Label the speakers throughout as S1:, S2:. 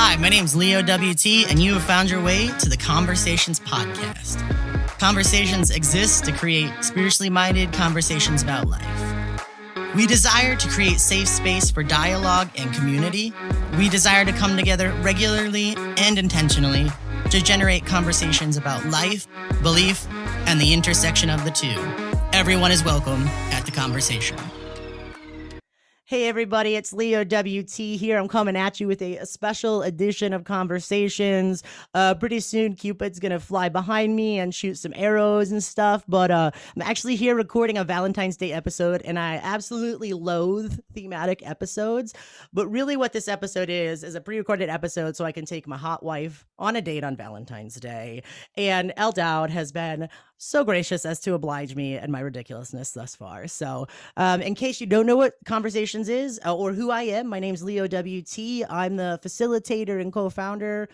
S1: Hi, my name's Leo WT, and you have found your way to the Conversations Podcast. Conversations exist to create spiritually minded conversations about life. We desire to create safe space for dialogue and community. We desire to come together regularly and intentionally to generate conversations about life, belief, and the intersection of the two. Everyone is welcome at the conversation.
S2: Hey everybody, it's Leo WT here. I'm coming at you with a special edition of Conversations. Pretty soon Cupid's gonna fly behind me and shoot some arrows and stuff, but I'm actually here recording a Valentine's Day episode, and I absolutely loathe thematic episodes. But really what this episode is a pre-recorded episode so I can take my hot wife on a date on Valentine's Day. And Elle Dowd has been so gracious as to oblige me and my ridiculousness thus far. So in case you don't know what Conversations is or who I am, my name's Leo WT. I'm the facilitator and co-founder,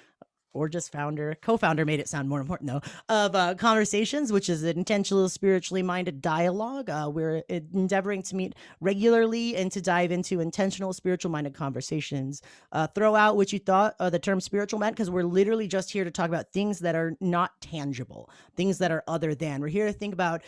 S2: or just founder. Co-founder made it sound more important though, of Conversations, which is an intentional, spiritually minded dialogue. We're endeavoring to meet regularly and to dive into intentional, spiritual minded conversations. Throw out what you thought the term spiritual meant, because we're literally just here to talk about things that are not tangible, things that are other than. We're here to think about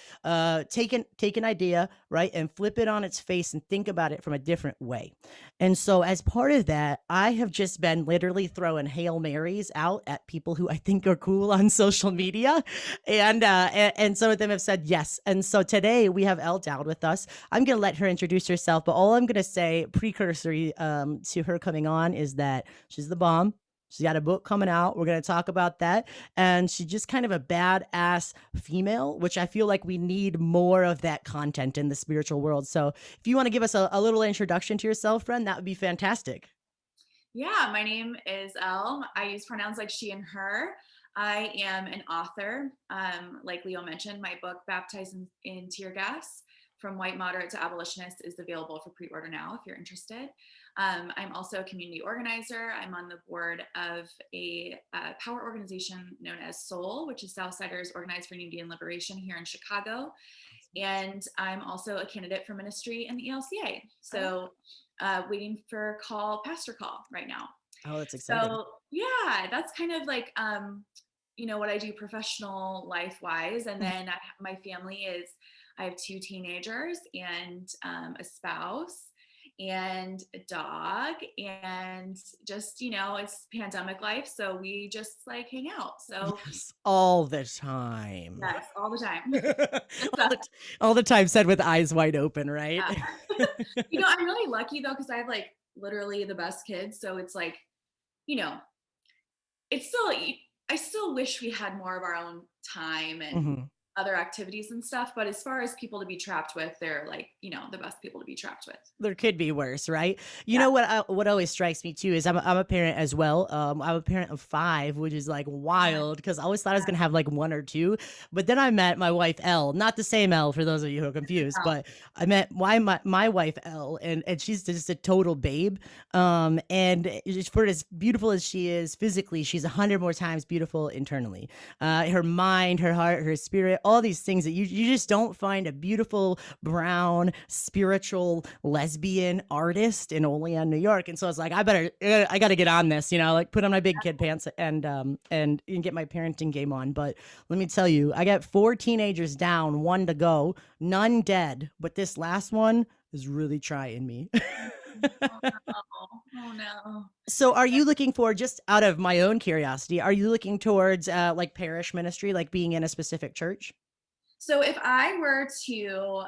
S2: take an idea, right, and flip it on its face and think about it from a different way. And so as part of that, I have just been literally throwing Hail Marys out at people who I think are cool on social media. And some of them have said yes. And so today we have Elle Dowd with us. I'm going to let her introduce herself, but all I'm going to say precursory to her coming on is that she's the bomb. She's got a book coming out. We're going to talk about that. And she's just kind of a badass female, which I feel like we need more of that content in the spiritual world. So if you want to give us a little introduction to yourself, friend, that would be fantastic.
S3: Yeah, my name is Elle. I use pronouns like she and her. I am an author. Like Leo mentioned, my book, Baptized in Tear Gas, From White Moderate to Abolitionist, is available for pre-order now if you're interested. I'm also a community organizer. I'm on the board of a power organization known as SOUL, which is Southsiders Organized for Unity and Liberation here in Chicago. And I'm also a candidate for ministry in the ELCA. So waiting for pastor call right now.
S2: Oh, that's exciting.
S3: So yeah, that's kind of like, what I do professional life-wise. And then my family is, I have 2 teenagers and a spouse and a dog, and just, it's pandemic life. So we just like hang out. So
S2: yes, all the time.
S3: Yes, all the time.
S2: all the time said with eyes wide open, right?
S3: Yeah. I'm really lucky though, because I have like literally the best kids. So it's like, it's still, I still wish we had more of our own time and other activities and stuff. But as far as people to be trapped with, they're like, the best people to be trapped with.
S2: There could be worse, right? You know what always strikes me too is I'm a parent as well. I'm a parent of 5, which is like wild, because I always thought I was gonna have like 1 or 2. But then I met my wife Elle, not the same Elle for those of you who are confused, but I met my wife Elle, and she's just a total babe. And for as beautiful as she is physically, she's 100 more times beautiful internally. Her mind, her heart, her spirit, all these things that you just don't find a beautiful brown spiritual lesbian artist in Olean, New York. And so I was like, I got to get on this, like put on my big kid pants and get my parenting game on. But let me tell you, I got 4 teenagers down, 1 to go, none dead, but this last one is really trying me.
S3: Oh no.
S2: So are you looking for, just out of my own curiosity, are you looking towards like parish ministry, like being in a specific church?
S3: So if I were to,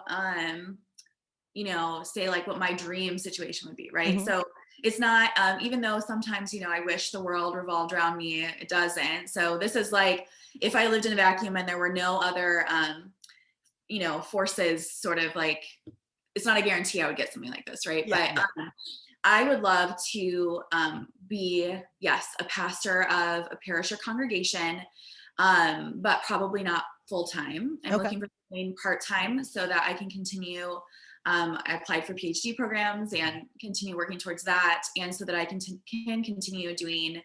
S3: say like what my dream situation would be, right? So it's not, even though sometimes, I wish the world revolved around me, it doesn't. So this is like, if I lived in a vacuum and there were no other, forces, sort of like, it's not a guarantee I would get something like this, right? Yeah, but I would love to be, yes, a pastor of a parish or congregation, but probably not full-time. I'm looking for something part-time so that I can continue I applied for PhD programs and continue working towards that. And so that I can continue doing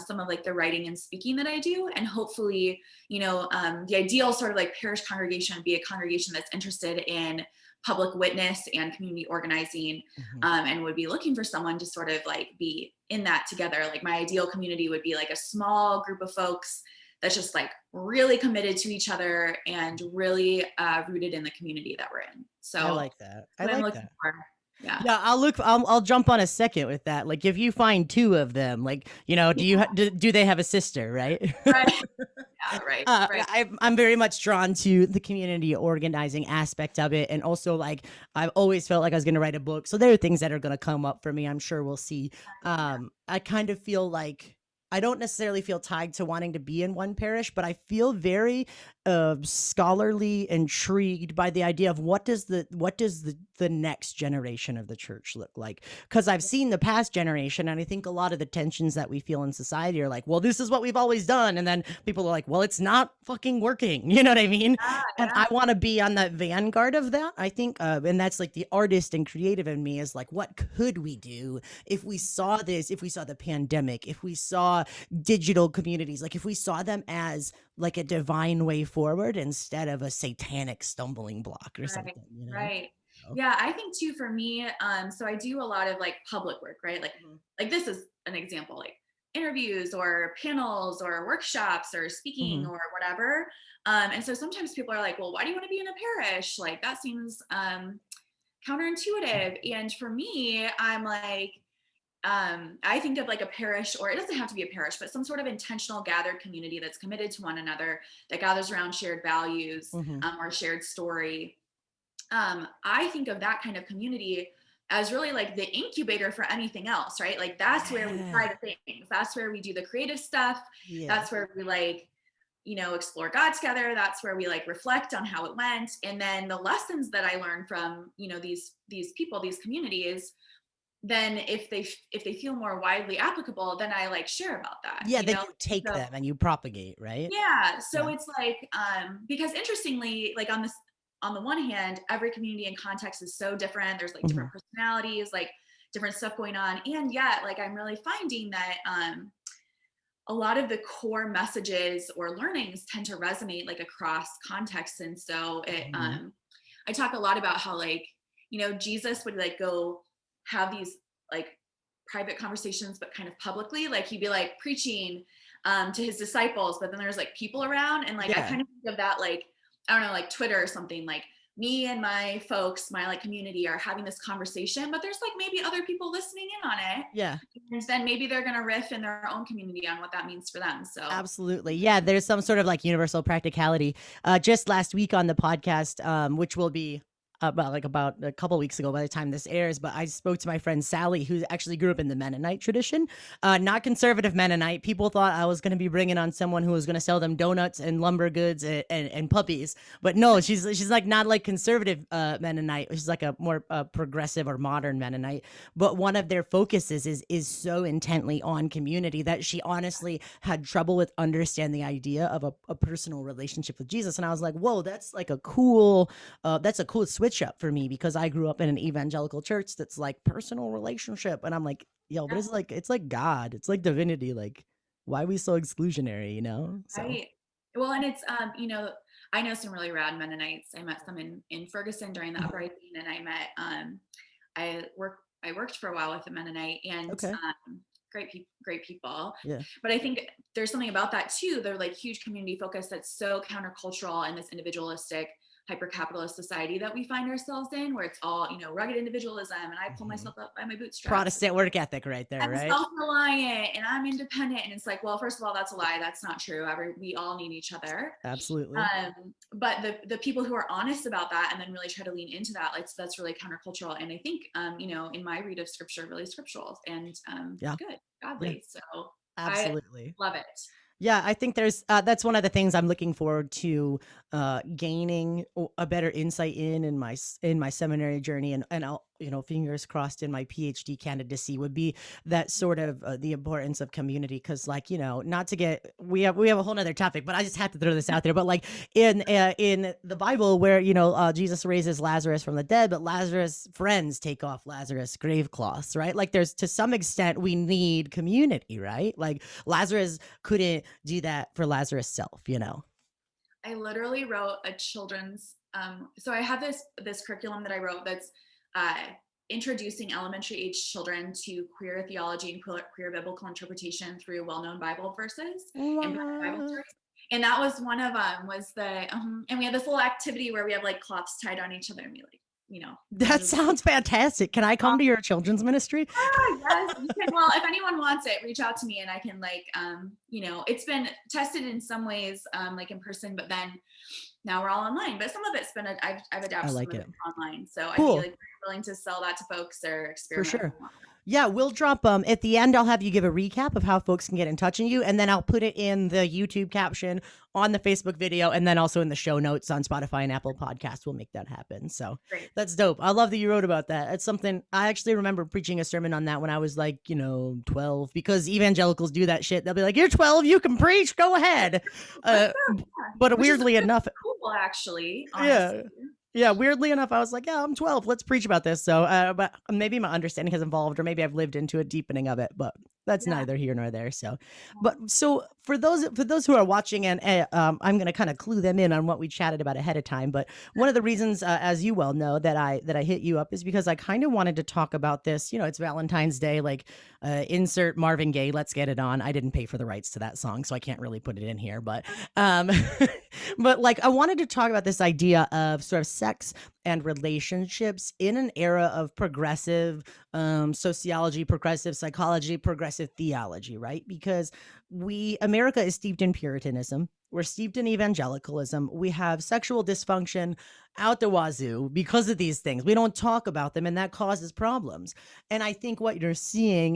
S3: some of like the writing and speaking that I do. And hopefully, the ideal sort of like parish congregation would be a congregation that's interested in public witness and community organizing, and would be looking for someone to sort of like be in that together. Like my ideal community would be like a small group of folks that's just like really committed to each other and really rooted in the community that we're in. So
S2: I like that. I
S3: what I'm
S2: like
S3: looking
S2: that.
S3: for. Yeah.
S2: Yeah, I'll jump on a second with that. Like, if you find two of them, like, do they have a sister, right?
S3: Right. Yeah, right.
S2: I'm very much drawn to the community organizing aspect of it, and also like I've always felt like I was going to write a book. So there are things that are going to come up for me. I'm sure we'll see. I kind of feel like I don't necessarily feel tied to wanting to be in one parish, but I feel very scholarly intrigued by the idea of what does the next generation of the church look like? Because I've seen the past generation, and I think a lot of the tensions that we feel in society are like, well, this is what we've always done, and then people are like, well, it's not fucking working. You know what I mean? And I want to be on that vanguard of that. I think, and that's like the artist and creative in me is like, what could we do if we saw this? If we saw the pandemic, if we saw digital communities, like if we saw them as like a divine way forward instead of a satanic stumbling block or something,
S3: Right. Yeah, I think too for me, so I do a lot of like public work, right? Like this is an example, like interviews or panels or workshops or speaking or whatever. And so sometimes people are like, well, why do you want to be in a parish? Like that seems counterintuitive. And for me, I'm like, I think of like a parish, or it doesn't have to be a parish, but some sort of intentional gathered community that's committed to one another, that gathers around shared values or shared story. I think of that kind of community as really like the incubator for anything else, right? Like that's where we try the things. That's where we do the creative stuff. That's where we like, explore God together. That's where we like reflect on how it went. And then the lessons that I learned from, these people, these communities, then if they feel more widely applicable, then I like share about that.
S2: Then you take them and you propagate, right?
S3: Yeah. So it's like, because interestingly, like on the one hand, every community and context is so different. There's like different personalities, like different stuff going on. And yet, like, I'm really finding that a lot of the core messages or learnings tend to resonate like across contexts. And so I talk a lot about how like, Jesus would like go have these like private conversations, but kind of publicly, like he'd be like preaching to his disciples, but then there's like people around. And like, I kind of think of that, like, I don't know, like Twitter or something, like me and my folks, my like community are having this conversation, but there's like maybe other people listening in on it.
S2: Yeah.
S3: And then maybe they're going to riff in their own community on what that means for them. So
S2: absolutely. Yeah. There's some sort of like universal practicality. Just last week on the podcast, which will be about a couple weeks ago by the time this airs, but I spoke to my friend Sally, who actually grew up in the Mennonite tradition, not conservative Mennonite. People thought I was going to be bringing on someone who was going to sell them donuts and lumber goods and puppies, but no, she's like not like conservative Mennonite. She's like a more progressive or modern Mennonite. But one of their focuses is so intently on community that she honestly had trouble with understanding the idea of a personal relationship with Jesus. And I was like, whoa, that's like a cool switch up for me, because I grew up in an evangelical church that's like personal relationship, and I'm like, yo, but it's like God, it's like divinity, like why are we so exclusionary, So.
S3: Right. Well, and it's I know some really rad Mennonites. I met some in Ferguson during the Uprising, and I met I worked for a while with a Mennonite, and great people.
S2: Yeah.
S3: But I think there's something about that too. They're like huge community focus that's so countercultural in this individualistic, hyper-capitalist society that we find ourselves in, where it's all, rugged individualism, and I pull myself up by my bootstraps.
S2: Protestant work ethic right there,
S3: I'm
S2: right?
S3: self-reliant and I'm independent. And it's like, well, first of all, that's a lie. That's not true. We all need each other.
S2: Absolutely.
S3: But the people who are honest about that and then really try to lean into that, like, so that's really countercultural. And I think, in my read of scripture, really scriptural and good, godly. So
S2: absolutely.
S3: I love it.
S2: Yeah, I think there's that's one of the things I'm looking forward to gaining a better insight in my seminary journey, and fingers crossed in my PhD candidacy would be that sort of the importance of community. Cause like, not to get, we have a whole nother topic, but I just had to throw this out there. But like in the Bible where, Jesus raises Lazarus from the dead, but Lazarus' friends take off Lazarus' grave cloths, right? Like there's, to some extent, we need community, right? Like Lazarus couldn't do that for Lazarus' self.
S3: I literally wrote a children's, so I have this curriculum that I wrote that's introducing elementary age children to queer theology and queer biblical interpretation through well-known Bible verses and Bible stories. And that was one of them, was and we have this little activity where we have like cloths tied on each other and we like,
S2: that sounds fantastic. Can I come to your children's ministry?
S3: Yes, you can. Well, if anyone wants it, reach out to me and I can it's been tested in some ways, like in person, but then now we're all online. But some of it's been, I've adapted some of it online. So
S2: Cool.
S3: I'd be like willing to sell that to folks or experiment.
S2: For sure. Yeah, we'll drop at the end. I'll have you give a recap of how folks can get in touch with you, and then I'll put it in the YouTube caption on the Facebook video, and then also in the show notes on Spotify and Apple Podcasts. We'll make that happen. So
S3: Great.
S2: That's dope. I love that you wrote about that. It's something I actually remember preaching a sermon on that when I was like 12, because evangelicals do that shit. They'll be like, "You're 12, you can preach. Go ahead." But weirdly enough,
S3: cool actually. Honestly.
S2: Yeah, weirdly enough, I was like, yeah, I'm 12. Let's preach about this. So, but maybe my understanding has evolved, or maybe I've lived into a deepening of it, but that's neither here nor there. So, so for those who are watching, and I'm going to kind of clue them in on what we chatted about ahead of time. But one of the reasons, as you well know, that I hit you up is because I kind of wanted to talk about this. It's Valentine's Day, like insert Marvin Gaye, "Let's Get It On." I didn't pay for the rights to that song, so I can't really put it in here. But but like I wanted to talk about this idea of sort of sex and relationships in an era of progressive sociology, progressive psychology, progressive theology, right? Because America is steeped in Puritanism. We're steeped in evangelicalism. We have sexual dysfunction out the wazoo because of these things. We don't talk about them, and that causes problems. And I think what we're seeing,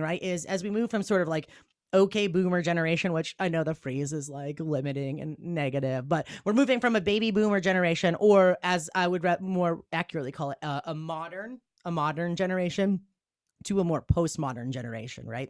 S2: right, is as we move from sort of like okay boomer generation, which I know the phrase is like limiting and negative, but we're moving from a baby boomer generation, or as I would more accurately call it, a modern generation, to a more postmodern generation, right?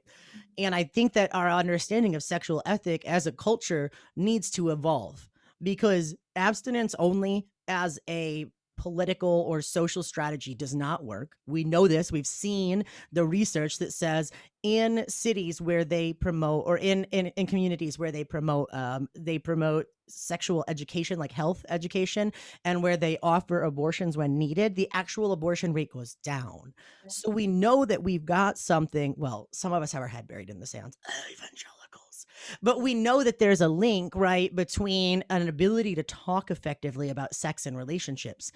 S2: And I think that our understanding of sexual ethic as a culture needs to evolve, because abstinence only as a political or social strategy does not work. We know this. We've seen the research that says in cities where they promote, or in communities where they promote sexual education, like health education, and where they offer abortions when needed, the actual abortion rate goes down. So we know that we've got something. Well, some of us have our head buried in the sand, evangelicals, but we know that there's a link, right, between an ability to talk effectively about sex and relationships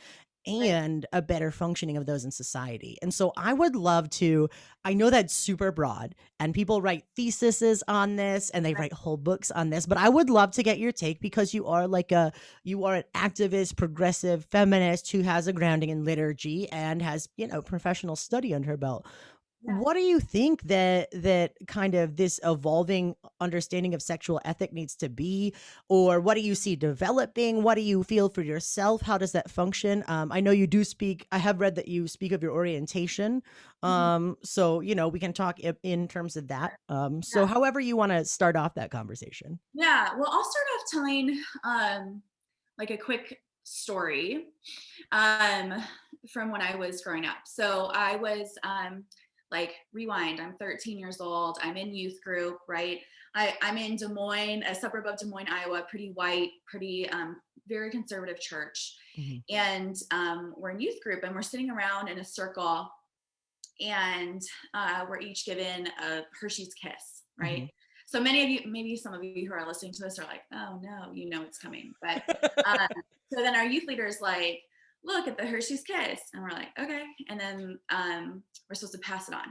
S2: and a better functioning of those in society. And so I would love to, I know that's super broad and people write theses on this and they write whole books on this, but I would love to get your take, because you are an activist, progressive feminist who has a grounding in liturgy and has, professional study under her belt. What do you think that kind of this evolving understanding of sexual ethic needs to be? Or what do you see developing? What do you feel for yourself? How does that function? I know you do speak, I have read that you speak of your orientation. So, we can talk in terms of that. So however you want to start off that conversation.
S3: Yeah, well, I'll start off telling like a quick story from when I was growing up. So I was rewind, I'm 13 years old. I'm in youth group, right? I'm in Des Moines, a suburb of Des Moines, Iowa, pretty white, pretty very conservative church. And we're in youth group and we're sitting around in a circle, and we're each given a Hershey's Kiss, right? So many of you, maybe some of you who are listening to this are like, oh no, it's coming. But so then our youth leader is like, look at the Hershey's Kiss. And we're like, okay. And then we're supposed to pass it on.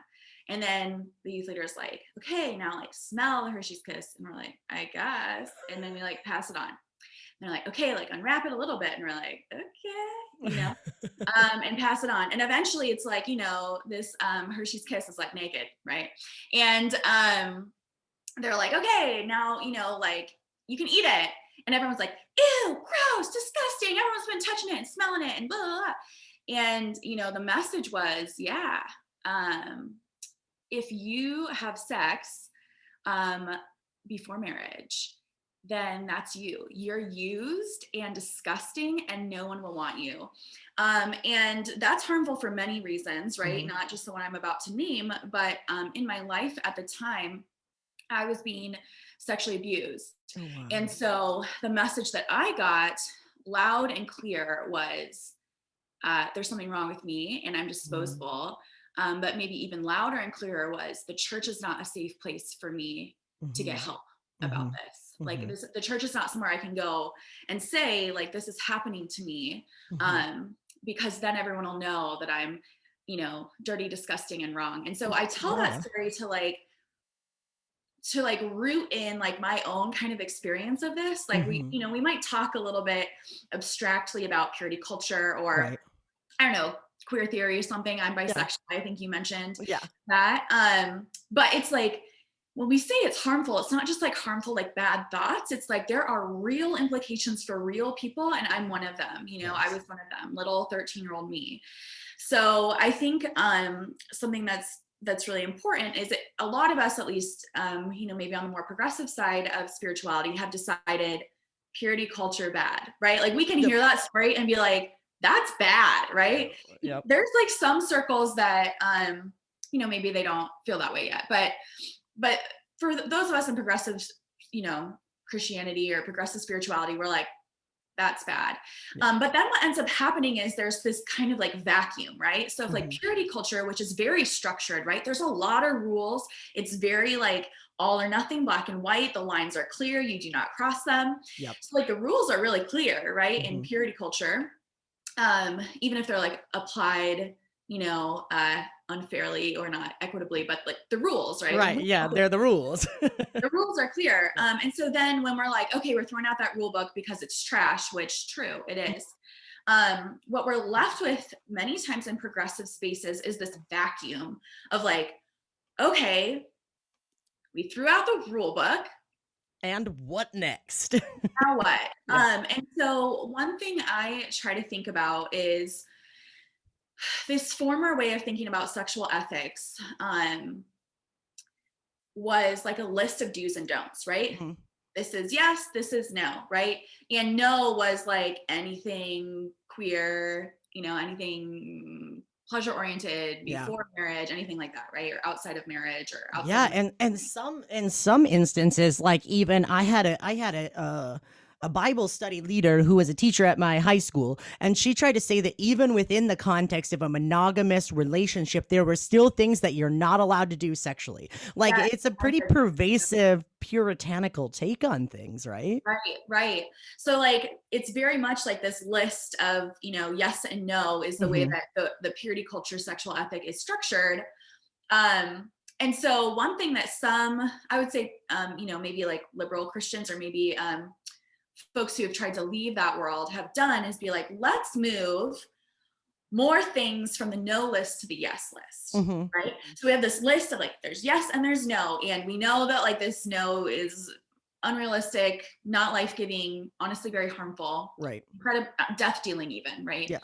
S3: And then the youth leader is like, okay, now smell the Hershey's Kiss. And we're like, I guess. And then we pass it on. And they're like, okay, unwrap it a little bit. And we're like, okay, and pass it on. And eventually it's this Hershey's Kiss is naked, right? And they're like, okay, now, you can eat it. And everyone's like, ew, gross, disgusting. Everyone's been touching it and smelling it and blah, blah, blah. And, the message was, yeah, if you have sex before marriage, then that's you. You're used and disgusting, and no one will want you. And that's harmful for many reasons, right? Not just the one I'm about to name, but in my life at the time, I was being sexually abused.
S2: Oh, wow.
S3: And so the message that I got loud and clear was, there's something wrong with me and I'm disposable. But maybe even louder and clearer was, the church is not a safe place for me to get help about this. Like the church is not somewhere I can go and say, like, this is happening to me. Because then everyone will know that I'm, dirty, disgusting, and wrong. And so I tell that story to root in like my own kind of experience of this. Like we might talk a little bit abstractly about purity culture, or I don't know, queer theory or something. I'm bisexual. I think you mentioned that. But it's like, when we say it's harmful, it's not just like harmful, like bad thoughts. It's like, there are real implications for real people. And I'm one of them, I was one of them, little 13-year-old me. So I think something that's really important is that a lot of us, at least, maybe on the more progressive side of spirituality, have decided purity culture bad, right? Like we can hear that story and be like, that's bad, right? There's like some circles that, maybe they don't feel that way yet, but for those of us in progressive, Christianity or progressive spirituality, we're like, that's bad. But then what ends up happening is there's this kind of like vacuum, right? So if like purity culture, which is very structured, right? There's a lot of rules. It's very like all or nothing, black and white. The lines are clear. You do not cross them. So like the rules are really clear, right? In purity culture, even if they're like applied, unfairly or not equitably, but like the rules, right?
S2: Right. Yeah. They're the rules.
S3: The rules are clear. And so then when we're like, okay, we're throwing out that rule book because it's trash, which true, it is. What we're left with many times in progressive spaces is this vacuum of like, okay, we threw out the rule book.
S2: And what next?
S3: Now what? And so one thing I try to think about is this former way of thinking about sexual ethics was like a list of do's and don'ts, right? This is yes, this is no, right? And no was like anything queer, anything pleasure-oriented before marriage, anything like that, right? Or outside of marriage or outside.
S2: Yeah, and in some instances, like even I had a Bible study leader who was a teacher at my high school, and she tried to say that even within the context of a monogamous relationship, there were still things that you're not allowed to do sexually. Like it's a pretty pervasive puritanical take on things, right?
S3: Right. So like it's very much like this list of yes and no is the way that the purity culture sexual ethic is structured. And so one thing that some, I would say, maybe like liberal Christians or maybe folks who have tried to leave that world have done is be like, let's move more things from the no list to the yes list, right? So we have this list of like, there's yes and there's no. And we know that like this no is unrealistic, not life-giving, honestly, very harmful,
S2: right?
S3: Incredible, death dealing even, right? Yeah.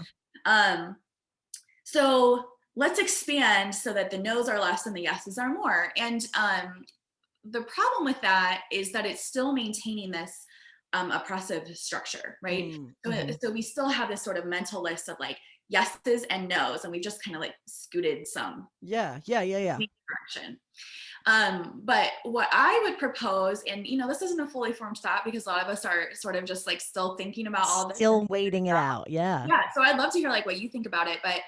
S3: So let's expand so that the no's are less and the yeses are more. And the problem with that is that it's still maintaining this oppressive structure, right? So we still have this sort of mental list of like yeses and nos, and we've just kind of like scooted some direction. But what I would propose, and this isn't a fully formed thought because a lot of us are sort of just like still thinking about all this,
S2: still waiting it out. Yeah.
S3: So I'd love to hear like what you think about it. But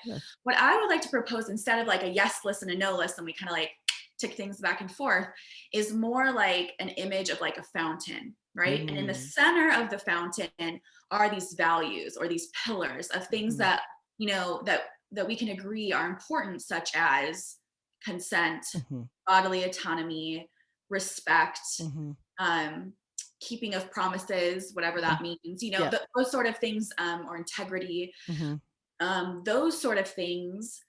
S3: what I would like to propose, instead of like a yes list and a no list, and we kind of like tick things back and forth, is more like an image of like a fountain, right? And in the center of the fountain are these values or these pillars of things that that we can agree are important, such as consent, bodily autonomy, respect, keeping of promises, whatever that means, those sort of things, or integrity, those sort of things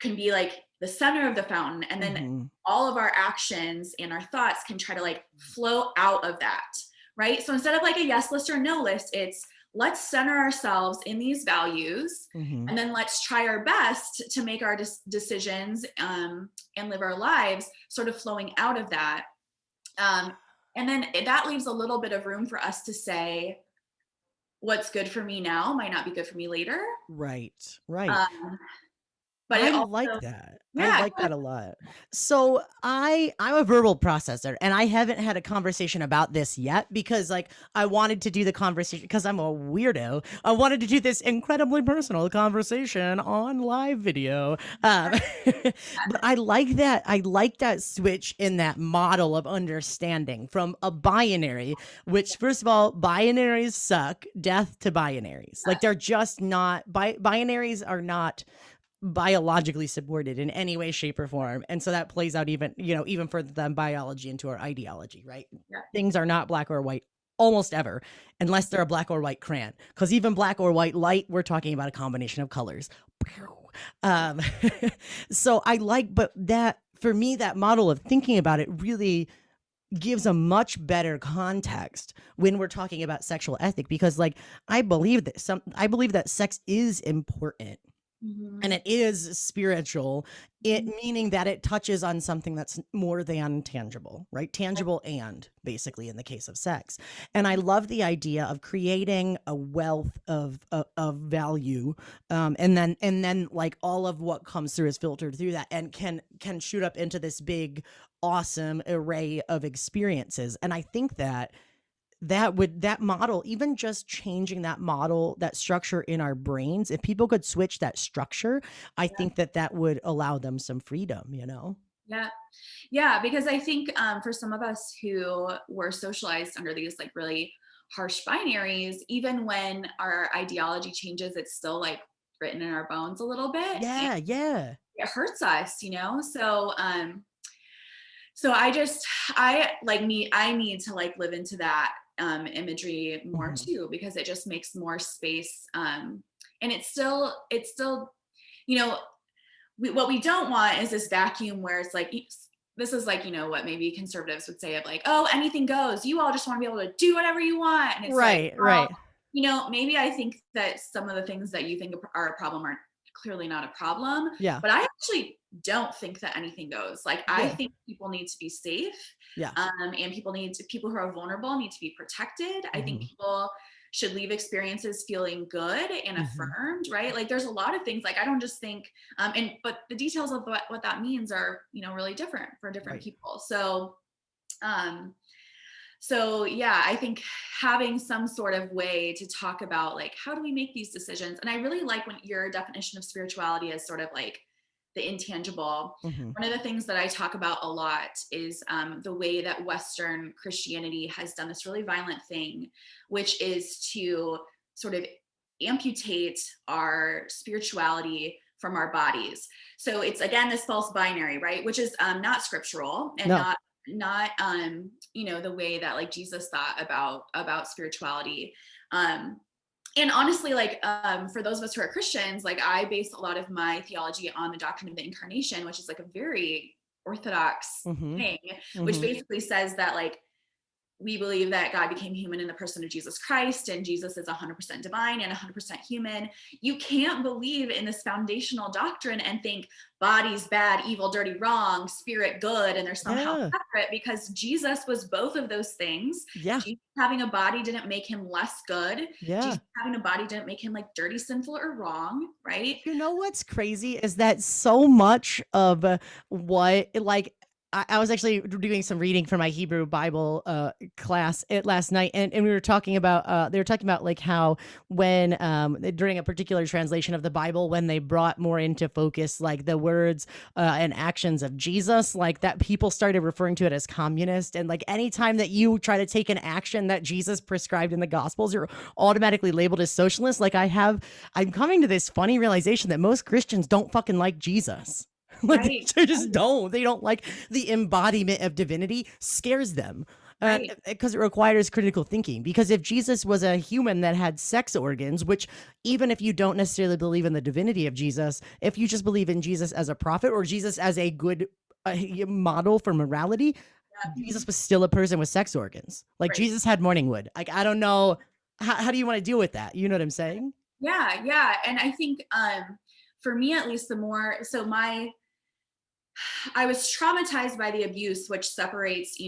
S3: can be like the center of the fountain. And then all of our actions and our thoughts can try to like flow out of that, right? So instead of like a yes list or no list, it's let's center ourselves in these values,
S2: Mhm.
S3: and then let's try our best to make our decisions and live our lives sort of flowing out of that. Um, and then that leaves a little bit of room for us to say, what's good for me now might not be good for me later.
S2: Right. Right.
S3: Um, but
S2: I
S3: it
S2: like
S3: also,
S2: that. I
S3: yeah,
S2: like that a lot. So I'm a verbal processor, and I haven't had a conversation about this yet because like I wanted to do the conversation because I'm a weirdo. I wanted to do this incredibly personal conversation on live video. But I like that. I like that switch in that model of understanding from a binary, which first of all, binaries suck, death to binaries. Like they're just not binaries are not biologically supported in any way, shape, or form. And so that plays out even, even further than biology into our ideology, right?
S3: yeah,
S2: Things are not black or white almost ever, unless they're a black or white crayon. Because even black or white light, we're talking about a combination of colors. Um, so I like, but that for me, that model of thinking about it really gives a much better context when we're talking about sexual ethic because like I believe that sex is important and
S3: mhm,
S2: it is spiritual, it
S3: mhm,
S2: meaning that it touches on something that's more than tangible, right? Tangible and basically in the case of sex. And I love the idea of creating a wealth of value, and then like all of what comes through is filtered through that and can shoot up into this big awesome array of experiences. And I think that model, even just changing that model, that structure in our brains, if people could switch that structure, I
S3: yeah,
S2: think that would allow them some freedom.
S3: yeah. Yeah, because I think for some of us who were socialized under these like really harsh binaries, even when our ideology changes, it's still like written in our bones a little bit, and
S2: Yeah, yeah.
S3: it hurts us, So so I need to like live into that imagery more
S2: Mhm.
S3: too, because it just makes more space. And it's still, you know, what we don't want is this vacuum where it's like, this is like, what maybe conservatives would say of like, oh, anything goes. You all just want to be able to do whatever you want. And it's like,
S2: Right,
S3: well,
S2: right.
S3: maybe I think that some of the things that you think are a problem are clearly not a problem,
S2: Yeah,
S3: but I actually don't think that anything goes. Like, I
S2: yeah,
S3: think people need to be safe,
S2: yeah.
S3: and people who are vulnerable need to be protected. I think
S2: Mhm,
S3: people should leave experiences feeling good and
S2: mhm.
S3: affirmed, right? Like, there's a lot of things. Like, I don't just think, but the details of what that means are, really different for different
S2: Right.
S3: people. Um, so yeah, I think having some sort of way to talk about like, how do we make these decisions? And I really like when your definition of spirituality is sort of like the intangible.
S2: Mhm.
S3: One of the things that I talk about a lot is the way that Western Christianity has done this really violent thing, which is to sort of amputate our spirituality from our bodies. So it's again this false binary, right? Which is not scriptural and
S2: No.
S3: not the way that like Jesus thought about spirituality. And honestly, like for those of us who are Christians, like I base a lot of my theology on the doctrine of the incarnation, which is like a very orthodox
S2: Mhm,
S3: thing, which
S2: mhm.
S3: basically says that like we believe that God became human in the person of Jesus Christ, and Jesus is 100% divine and 100% human. You can't believe in this foundational doctrine and think body's bad, evil, dirty, wrong, spirit good, and they're somehow
S2: Yeah,
S3: separate, because Jesus was both of those things.
S2: yeah,
S3: Jesus having a body didn't make him less good.
S2: yeah.
S3: Jesus having a body didn't make him like dirty, sinful, or wrong, right?
S2: You know what's crazy is that so much of what like I was actually doing some reading for my Hebrew Bible class last night, and we were talking about they were talking about like how when during a particular translation of the Bible, when they brought more into focus like the words and actions of Jesus, like that people started referring to it as communist, and like anytime that you try to take an action that Jesus prescribed in the Gospels, you're automatically labeled as socialist. I'm coming to this funny realization that most Christians don't fucking like Jesus. Like
S3: Right,
S2: they just don't. They don't like the embodiment of divinity scares them.
S3: right,
S2: Because it requires critical thinking. Because if Jesus was a human that had sex organs, which even if you don't necessarily believe in the divinity of Jesus, if you just believe in Jesus as a prophet or Jesus as a good model for morality,
S3: yeah,
S2: Jesus was still a person with sex organs. Like
S3: right.
S2: Jesus had morning wood. Like I don't know. how do you want to deal with that? You know what I'm saying?
S3: Yeah. And I think for me at least, I was traumatized by the abuse, which separates,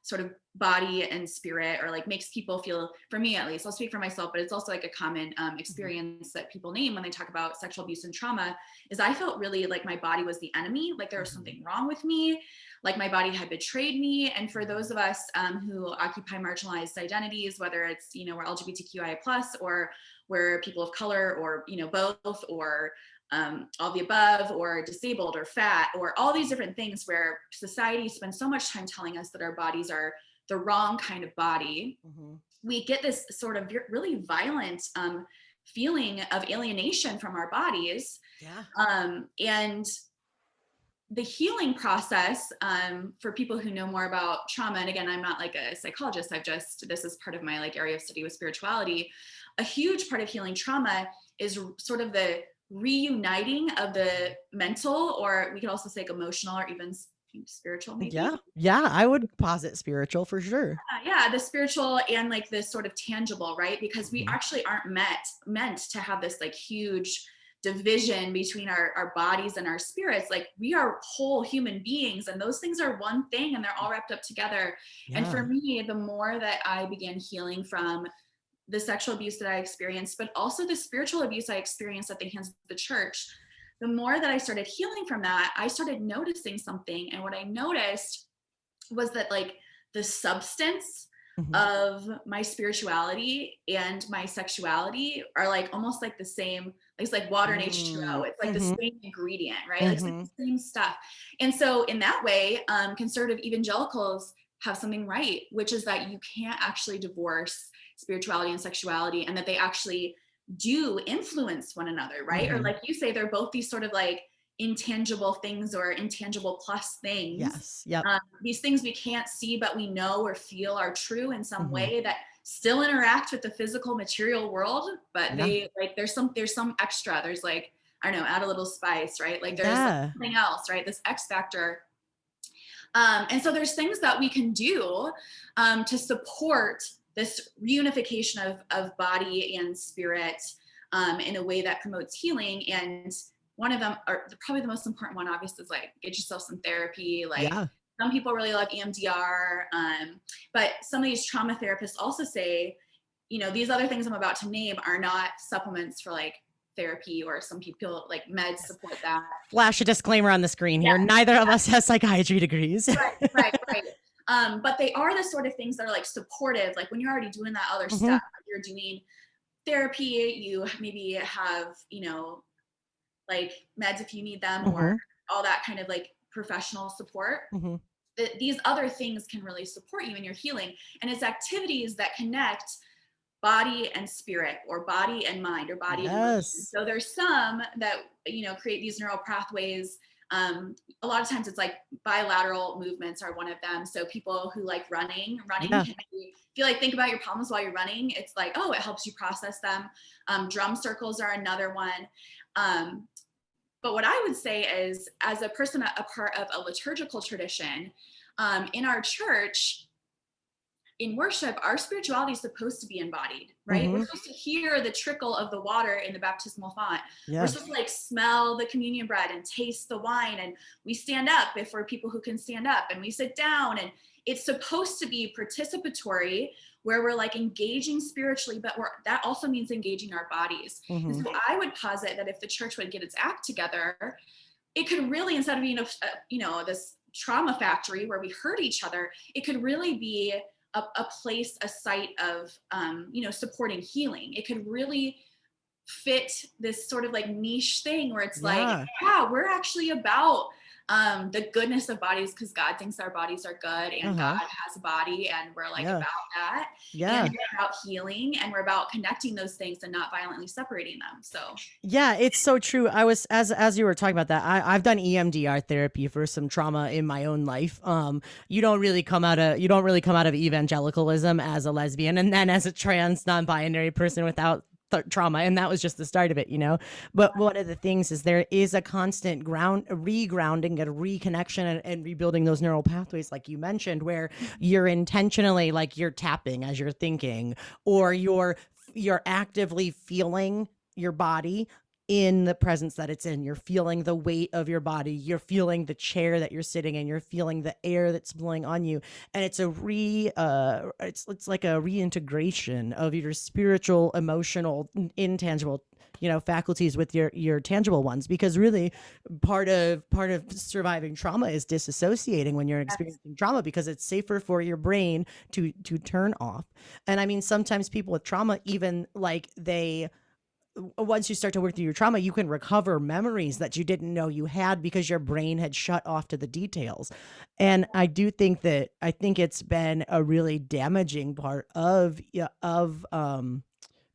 S3: sort of body and spirit, or like makes people feel, for me at least, I'll speak for myself, but it's also like a common experience that people name when they talk about sexual abuse and trauma, is I felt really like my body was the enemy, like there was something wrong with me, like my body had betrayed me. And for those of us who occupy marginalized identities, whether it's, we're LGBTQIA+, or we're people of color, or, both, or all the above, or disabled, or fat, or all these different things where society spends so much time telling us that our bodies are the wrong kind of body, we get this sort of really violent feeling of alienation from our bodies. And the healing process for people who know more about trauma, and again, I'm not like a psychologist, this is part of my like area of study with spirituality. A huge part of healing trauma is sort of the reuniting of the mental, or we could also say like emotional, or even spiritual, maybe.
S2: Yeah, I would posit spiritual for sure.
S3: Yeah, the spiritual and like this sort of tangible, right? Because we actually aren't meant to have this like huge division between our bodies and our spirits. Like we are whole human beings, and those things are one thing, and they're all wrapped up together. And for me, the more that I began healing from the sexual abuse that I experienced, but also the spiritual abuse I experienced at the hands of the church, the more that I started healing from that, I started noticing something. And what I noticed was that like the substance of my spirituality and my sexuality are like almost like the same. It's like water and H2O. It's like the same ingredient, right? Like it's like the same stuff. And so in that way, conservative evangelicals have something right, which is that you can't actually divorce spirituality and sexuality, and that they actually do influence one another, right? Or like you say, they're both these sort of like intangible things, or intangible plus things.
S2: Yes. Yep.
S3: These things we can't see, but we know or feel are true in some way, that still interact with the physical material world, but they like, there's some extra, there's like, I don't know, add a little spice, right? Like there's something else, right? This X factor. And so there's things that we can do to support this reunification of body and spirit in a way that promotes healing. And one of them, or probably the most important one, obviously, is like get yourself some therapy. Like some people really love EMDR, but some of these trauma therapists also say, these other things I'm about to name are not supplements for like therapy, or some people like meds support that.
S2: Flash a disclaimer on the screen here. Neither of us has psychiatry degrees.
S3: Right. But they are the sort of things that are like supportive. Like when you're already doing that other stuff, you're doing therapy, you maybe have, like meds if you need them, or all that kind of like professional support. These other things can really support you in your healing. And it's activities that connect body and spirit, or body and mind, or body and emotion. So there's some that, create these neural pathways. A lot of times it's like bilateral movements are one of them. So people who like running can be, if you like think about your problems while you're running, it's like, oh, it helps you process them. Drum circles are another one. But what I would say is, as a person, a part of a liturgical tradition, in our church, in worship, our spirituality is supposed to be embodied, right? We're supposed to hear the trickle of the water in the baptismal font. We're supposed to like smell the communion bread and taste the wine. And we stand up if we're people who can stand up, and we sit down, and it's supposed to be participatory, where we're like engaging spiritually, but that also means engaging our bodies. And so I would posit that if the church would get its act together, it could really, instead of being this trauma factory where we hurt each other, it could really be a place, a site of, supporting healing. It could really fit this sort of like niche thing where it's like, we're actually about the goodness of bodies, because God thinks our bodies are good, and God has a body, and we're like about that. And we're about healing, and we're about connecting those things and not violently separating them. So
S2: it's so true. I was, as you were talking about that, I've done EMDR therapy for some trauma in my own life. You don't really come out of evangelicalism as a lesbian, and then as a trans non-binary person without trauma, and that was just the start of it, you know. But
S3: Yeah.
S2: one of the things is there is a constant regrounding and a reconnection, and rebuilding those neural pathways, like you mentioned, where you're intentionally, like, you're tapping as you're thinking, or you're actively feeling your body in the presence that it's in. You're feeling the weight of your body. You're feeling the chair that you're sitting in. You're feeling the air that's blowing on you. And it's it's like a reintegration of your spiritual, emotional, intangible, faculties with your tangible ones. Because really, part of surviving trauma is disassociating when you're
S3: Yes.
S2: experiencing trauma, because it's safer for your brain to turn off. And I mean, sometimes people with trauma, even like they once you start to work through your trauma, you can recover memories that you didn't know you had, because your brain had shut off to the details. And I think it's been a really damaging part of, yeah, of kind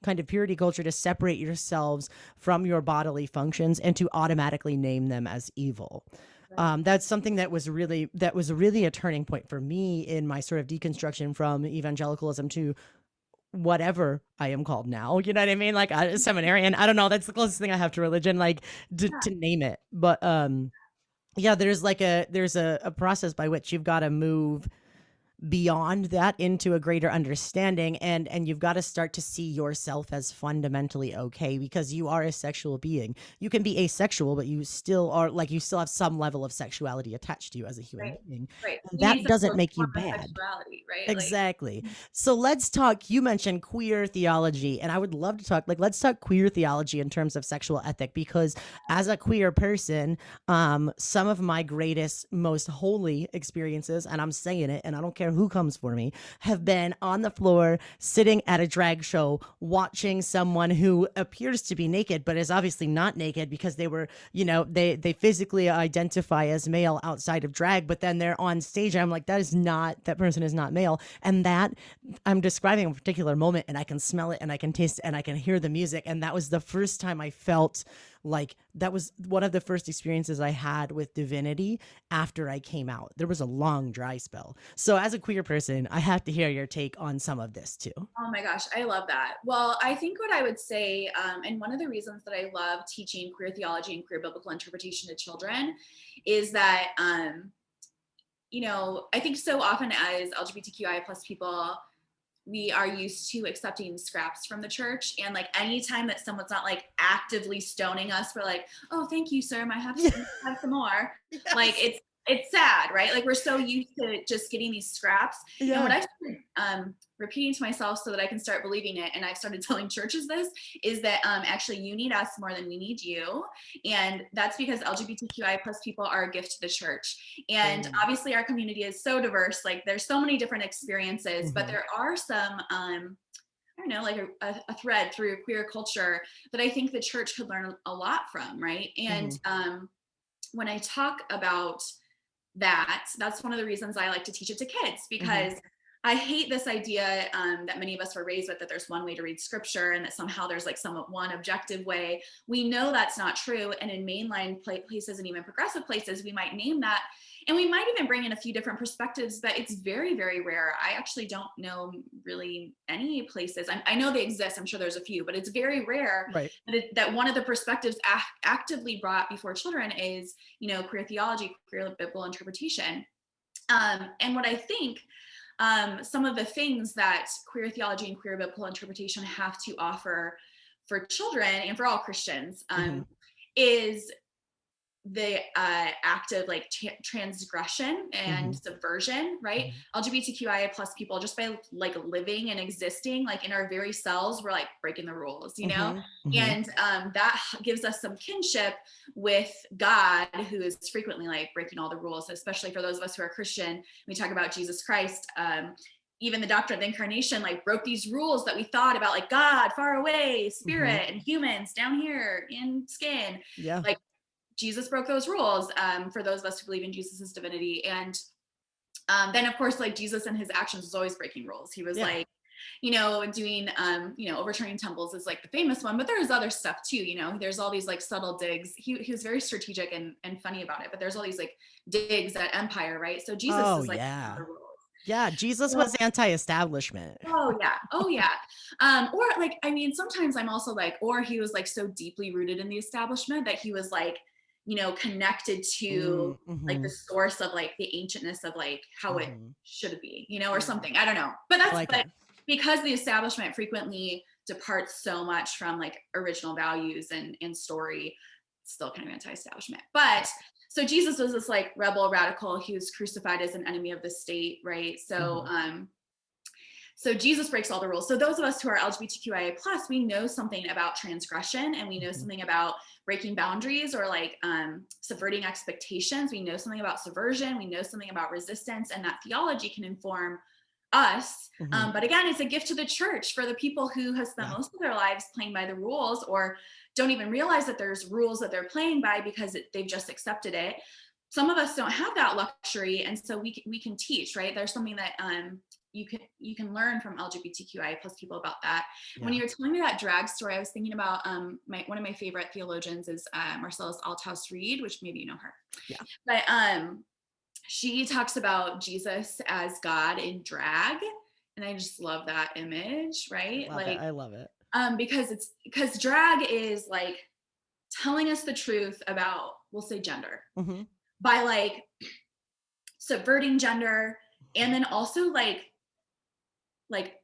S2: of purity culture, to separate yourselves from your bodily functions and to automatically name them as evil.
S3: Right.
S2: That's something that was really a turning point for me in my sort of deconstruction from evangelicalism to whatever I am called now. You know what I mean? Like, a seminarian. I don't know. That's the closest thing I have to religion, like,
S3: Yeah.
S2: to name it. But yeah, there's a process by which you've got to move beyond that into a greater understanding, and you've got to start to see yourself as fundamentally okay, because you are a sexual being. You can be asexual, but you still have some level of sexuality attached to you as a human
S3: Right.
S2: being,
S3: Right.
S2: and
S3: You need
S2: that
S3: some
S2: doesn't
S3: sort
S2: make you
S3: form of
S2: bad.
S3: sexuality, right? Like,
S2: Exactly. So let's talk. You mentioned queer theology, and I would love to talk. Like, let's talk queer theology in terms of sexual ethic, because as a queer person, some of my greatest, most holy experiences, and I'm saying it, and I don't care who comes for me, have been on the floor, sitting at a drag show, watching someone who appears to be naked, but is obviously not naked, because they were, they physically identify as male outside of drag, but then they're on stage, and I'm like, that person is not male. And that, I'm describing a particular moment, and I can smell it, and I can taste it, and I can hear the music. And that was the first time I felt like that was one of the first experiences I had with divinity after I came out. There was a long dry spell. So as a queer person, I have to hear your take on some of this too.
S3: oh my gosh, I love that. Well, I think what I would say, and one of the reasons that I love teaching queer theology and queer biblical interpretation to children is that, I think so often as LGBTQI plus people, we are used to accepting scraps from the church. And like anytime that someone's not like actively stoning us, we're like, oh, thank you, sir. I have, have some more. Like
S2: Yes.
S3: it's sad, right? Like we're so used to just getting these scraps. And what
S2: Yeah.
S3: I've started repeating to myself so that I can start believing it, and I've started telling churches this, is that actually you need us more than we need you. And that's because LGBTQI plus people are a gift to the church. And
S2: Boom.
S3: obviously our community is so diverse. Like there's so many different experiences, but
S2: Mhm.
S3: there are some I don't know, like a thread through queer culture that I think the church could learn a lot from, right? And
S2: Mhm.
S3: when I talk about that's one of the reasons I like to teach it to kids,
S2: Mhm.
S3: because I hate this idea that many of us were raised with, that there's one way to read scripture and that somehow there's like some one objective way. We know that's not true. And in mainline places and even progressive places, we might name that. And we might even bring in a few different perspectives, but it's very, very rare. I actually don't know really any places. I know they exist. I'm sure there's a few, but it's very rare
S2: Right.
S3: that one of the perspectives actively brought before children is, queer theology, queer biblical interpretation. And what I think some of the things that queer theology and queer biblical interpretation have to offer for children and for all Christians
S2: Mhm.
S3: is the act of like transgression and
S2: Mhm.
S3: subversion, right?
S2: Mhm.
S3: LGBTQIA plus people, just by like living and existing like in our very selves, we're like breaking the rules,
S2: Mhm. Mhm.
S3: and that gives us some kinship with God, who is frequently like breaking all the rules, especially for those of us who are Christian. We talk about Jesus Christ. Even the doctrine of the incarnation like broke these rules that we thought about, like God far away,
S2: Mhm.
S3: spirit, and humans down here in skin.
S2: Yeah.
S3: Like Jesus broke those rules, for those of us who believe in Jesus's divinity. And then, of course, like Jesus and his actions was always breaking rules. He was
S2: Yeah.
S3: like, doing, overturning temples is like the famous one, but there's other stuff too. There's all these like subtle digs. He was very strategic and funny about it, but there's all these like digs at empire, right? So Jesus
S2: Oh
S3: is like
S2: yeah.
S3: the rules.
S2: Yeah, Jesus was anti-establishment.
S3: Oh yeah. Oh yeah. Or like, I mean, sometimes I'm also like, or he was like so deeply rooted in the establishment that he was like, connected to like the source of like the ancientness of like how it should be, or something. I don't know. But but because the establishment frequently departs so much from like original values and story, it's still kind of anti-establishment. But so Jesus was this like rebel radical. He was crucified as an enemy of the state, right? So so Jesus breaks all the rules. So those of us who are LGBTQIA+, we know something about transgression, and we know something about breaking boundaries or like subverting expectations. We know something about subversion. We know something about resistance, and that theology can inform us. But again, it's a gift to the church for the people who have spent most of their lives playing by the rules, or don't even realize that there's rules that they're playing by because they've just accepted it. Some of us don't have that luxury, and so we can teach, right? There's something that you can learn from LGBTQIA+ people about that. When you were telling me that drag story, I was thinking about one of my favorite theologians is Marcellus Althouse Reed, which maybe you know her.
S2: Yeah.
S3: But she talks about Jesus as God in drag, and I just love that image, right?
S2: I love it.
S3: Because drag is like telling us the truth about, we'll say, gender by like subverting gender, and then also like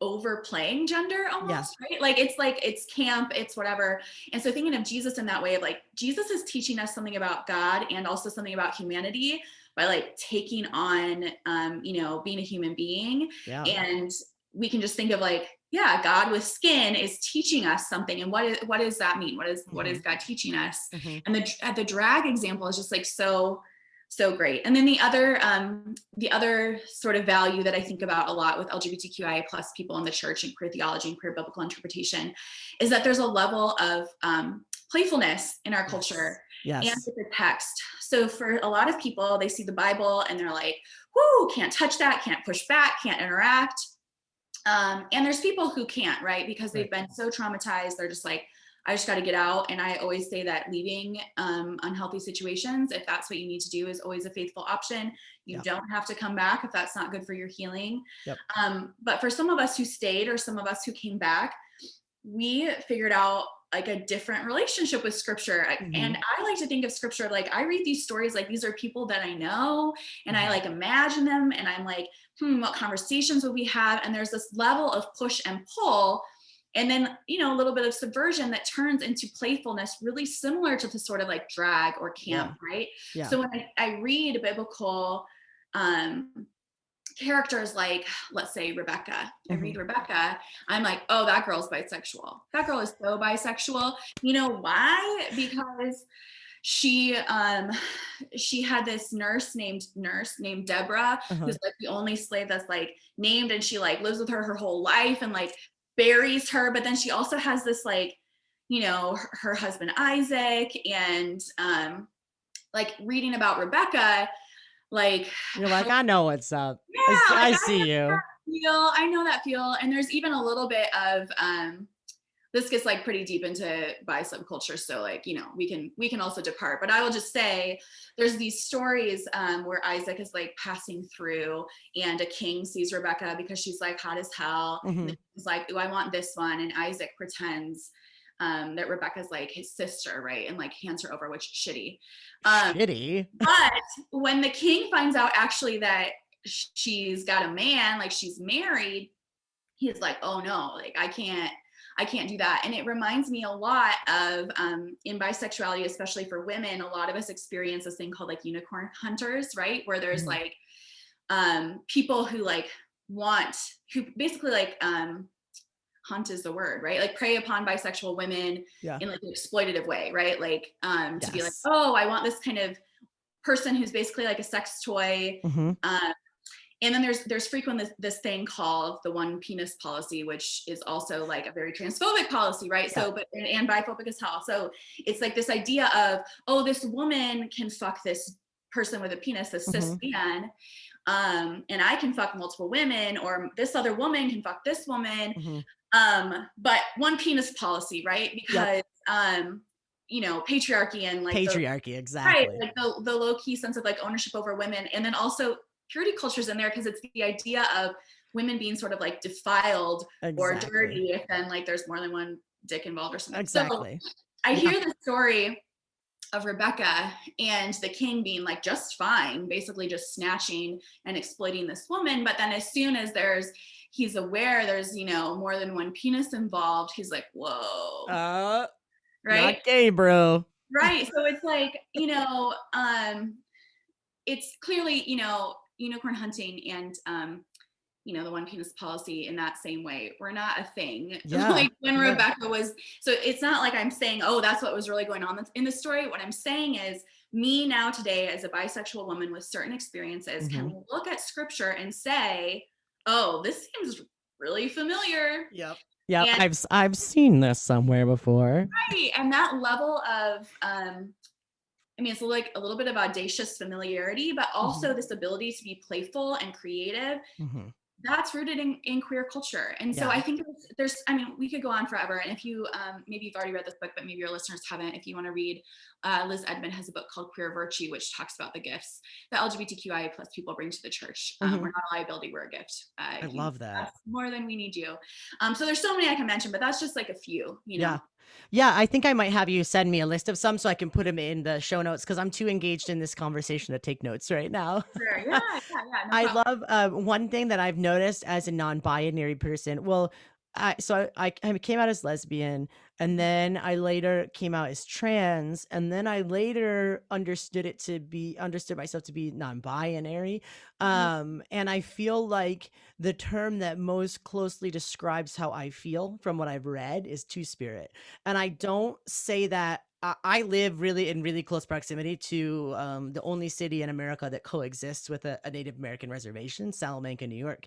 S3: overplaying gender almost, right? Like it's camp, it's whatever. And so thinking of Jesus in that way of like, Jesus is teaching us something about God and also something about humanity by like taking on, being a human being.
S2: Yeah.
S3: And we can just think of like, God with skin is teaching us something. And what does that mean? What is God teaching us? And the drag example is just like so great. And then the other sort of value that I think about a lot with LGBTQIA+ people in the church and queer theology and queer biblical interpretation is that there's a level of playfulness in our culture and with the text. So for a lot of people, they see the Bible and they're like, whoo, can't touch that, can't push back, can't interact. And there's people who can't, right? Because they've been so traumatized. They're just like, I just got to get out. And I always say that leaving unhealthy situations, if that's what you need to do, is always a faithful option. You don't have to come back if that's not good for your healing. But for some of us who stayed, or some of us who came back, we figured out like a different relationship with scripture. And I like to think of scripture, like I read these stories, like these are people that I know, and I like imagine them, and I'm like, what conversations would we have? And there's this level of push and pull. And then, a little bit of subversion that turns into playfulness, really similar to the sort of like drag or camp, right? Yeah. So when I read biblical characters like, let's say, Rebecca, I read Rebecca, I'm like, oh, that girl's bisexual. That girl is so bisexual. You know why? Because she had this nurse named Deborah, who's like the only slave that's like named, and she like lives with her whole life and like buries her. But then she also has this like, her husband Isaac, and like reading about Rebecca, like
S2: you're like, I know what's up. I see you.
S3: I know that feel. And there's even a little bit of this gets like pretty deep into bi subculture, so like, we can also depart. But I will just say there's these stories where Isaac is like passing through, and a king sees Rebecca because she's like hot as hell. And he's like, ooh, I want this one. And Isaac pretends that Rebecca's like his sister, right? And like hands her over, which is shitty. But when the king finds out actually that she's got a man, like she's married, he's like, oh no, like I can't do that. And it reminds me a lot of in bisexuality, especially for women, a lot of us experience this thing called like unicorn hunters, right? Where there's like people who like who basically like hunt is the word, right? Like prey upon bisexual women in like an exploitative way, right? Like to be like, oh, I want this kind of person who's basically like a sex toy. And then there's frequently this thing called the one penis policy, which is also like a very transphobic policy, right? So, but and biphobic as hell. So it's like this idea of, oh, this woman can fuck this person with a penis, this cis man, and I can fuck multiple women, or this other woman can fuck this woman. But one penis policy, right? Because patriarchy and like
S2: exactly.
S3: Right, like the low key sense of like ownership over women, and then also purity culture is in there because it's the idea of women being sort of like defiled or
S2: Exactly.
S3: dirty if then like there's more than one dick involved or something.
S2: Exactly.
S3: So I
S2: Yeah.
S3: hear the story of Rebecca and the king being like just fine, basically just snatching and exploiting this woman. But then as soon as he's aware there's, you know, more than one penis involved, he's like, whoa. Right?
S2: Not gay, bro.
S3: Right. So it's like, you know, it's clearly, you know, unicorn hunting and you know, the one penis policy in that same way were not a thing.
S2: Yeah.
S3: Like when
S2: Yeah.
S3: Rebecca was, so it's not like I'm saying, oh, that's what was really going on in the story. What I'm saying is me now today as a bisexual woman with certain experiences can look at scripture and say, oh, this seems really familiar.
S2: Yep. Yeah,
S3: And,
S2: I've seen this somewhere before.
S3: right, and that level of I mean, it's like a little bit of audacious familiarity, but also this ability to be playful and creative. That's rooted in queer culture. And so I think there's, I mean, we could go on forever. And if you, maybe you've already read this book, but maybe your listeners haven't, if you want to read, Liz Edmond has a book called Queer Virtue, which talks about the gifts that LGBTQIA plus people bring to the church. We're not a liability, we're a gift.
S2: I love that.
S3: More than we need you. So there's so many I can mention, but that's just like a few, you know?
S2: Yeah, I think I might have you send me a list of some so I can put them in the show notes because I'm too engaged in this conversation to take notes right now.
S3: Sure. Yeah. No
S2: I
S3: problem.
S2: love one thing that I've noticed as a non-binary person. Well, I came out as lesbian, and then I later came out as trans, and then I later understood myself to be non-binary. And I feel like the term that most closely describes how I feel from what I've read is two-spirit. And I don't say that I live really in really close proximity to the only city in America that coexists with a Native American reservation, Salamanca, New York.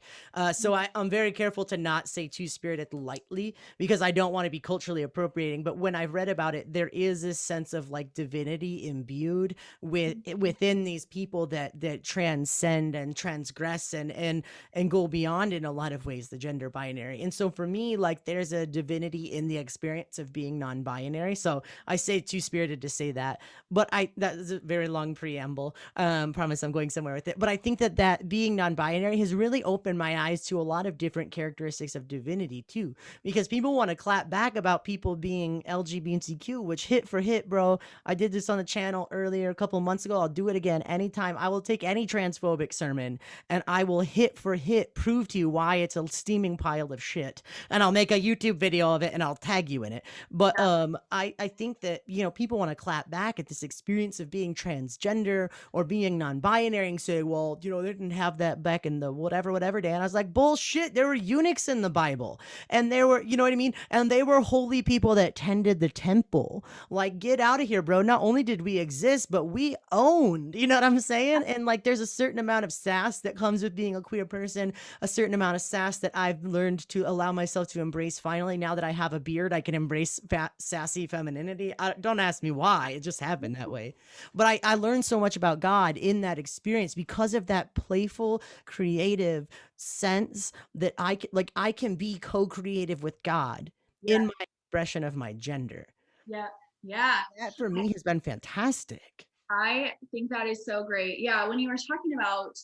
S2: So I'm very careful to not say two-spirited lightly because I don't want to be culturally appropriating. But when I've read about it, there is this sense of like divinity imbued within these people that transcend and transgress and go beyond in a lot of ways the gender binary. And so for me, like there's a divinity in the experience of being non-binary. So I say two-spirited to say that, but that is a very long preamble. Promise I'm going somewhere with it. But I think that being non-binary has really opened my eyes to a lot of different characteristics of divinity too, because people want to clap back about people being LGBTQ, which hit for hit, bro. I did this on the channel earlier a couple months ago. I'll do it again anytime. I will take any transphobic sermon and I will hit for hit prove to you why it's a steaming pile of shit. And I'll make a YouTube video of it and I'll tag you in it. But I think that, you know, people want to clap back at this experience of being transgender or being non-binary and say, well, you know, they didn't have that back in the whatever day. And I was like, bullshit, there were eunuchs in the Bible. And there were, you know what I mean? And they were holy people that tended the temple. Like, get out of here, bro. Not only did we exist, but we owned, you know what I'm saying? And like, there's a certain amount of sass that comes with being a queer person, a certain amount of sass that I've learned to allow myself to embrace. Finally, now that I have a beard, I can embrace sassy femininity. Don't ask me why. It just happened that way. But I learned so much about God in that experience because of that playful, creative sense that I can be co-creative with God in my expression of my gender.
S3: Yeah.
S2: That for me has been fantastic.
S3: I think that is so great. Yeah. When you were talking about,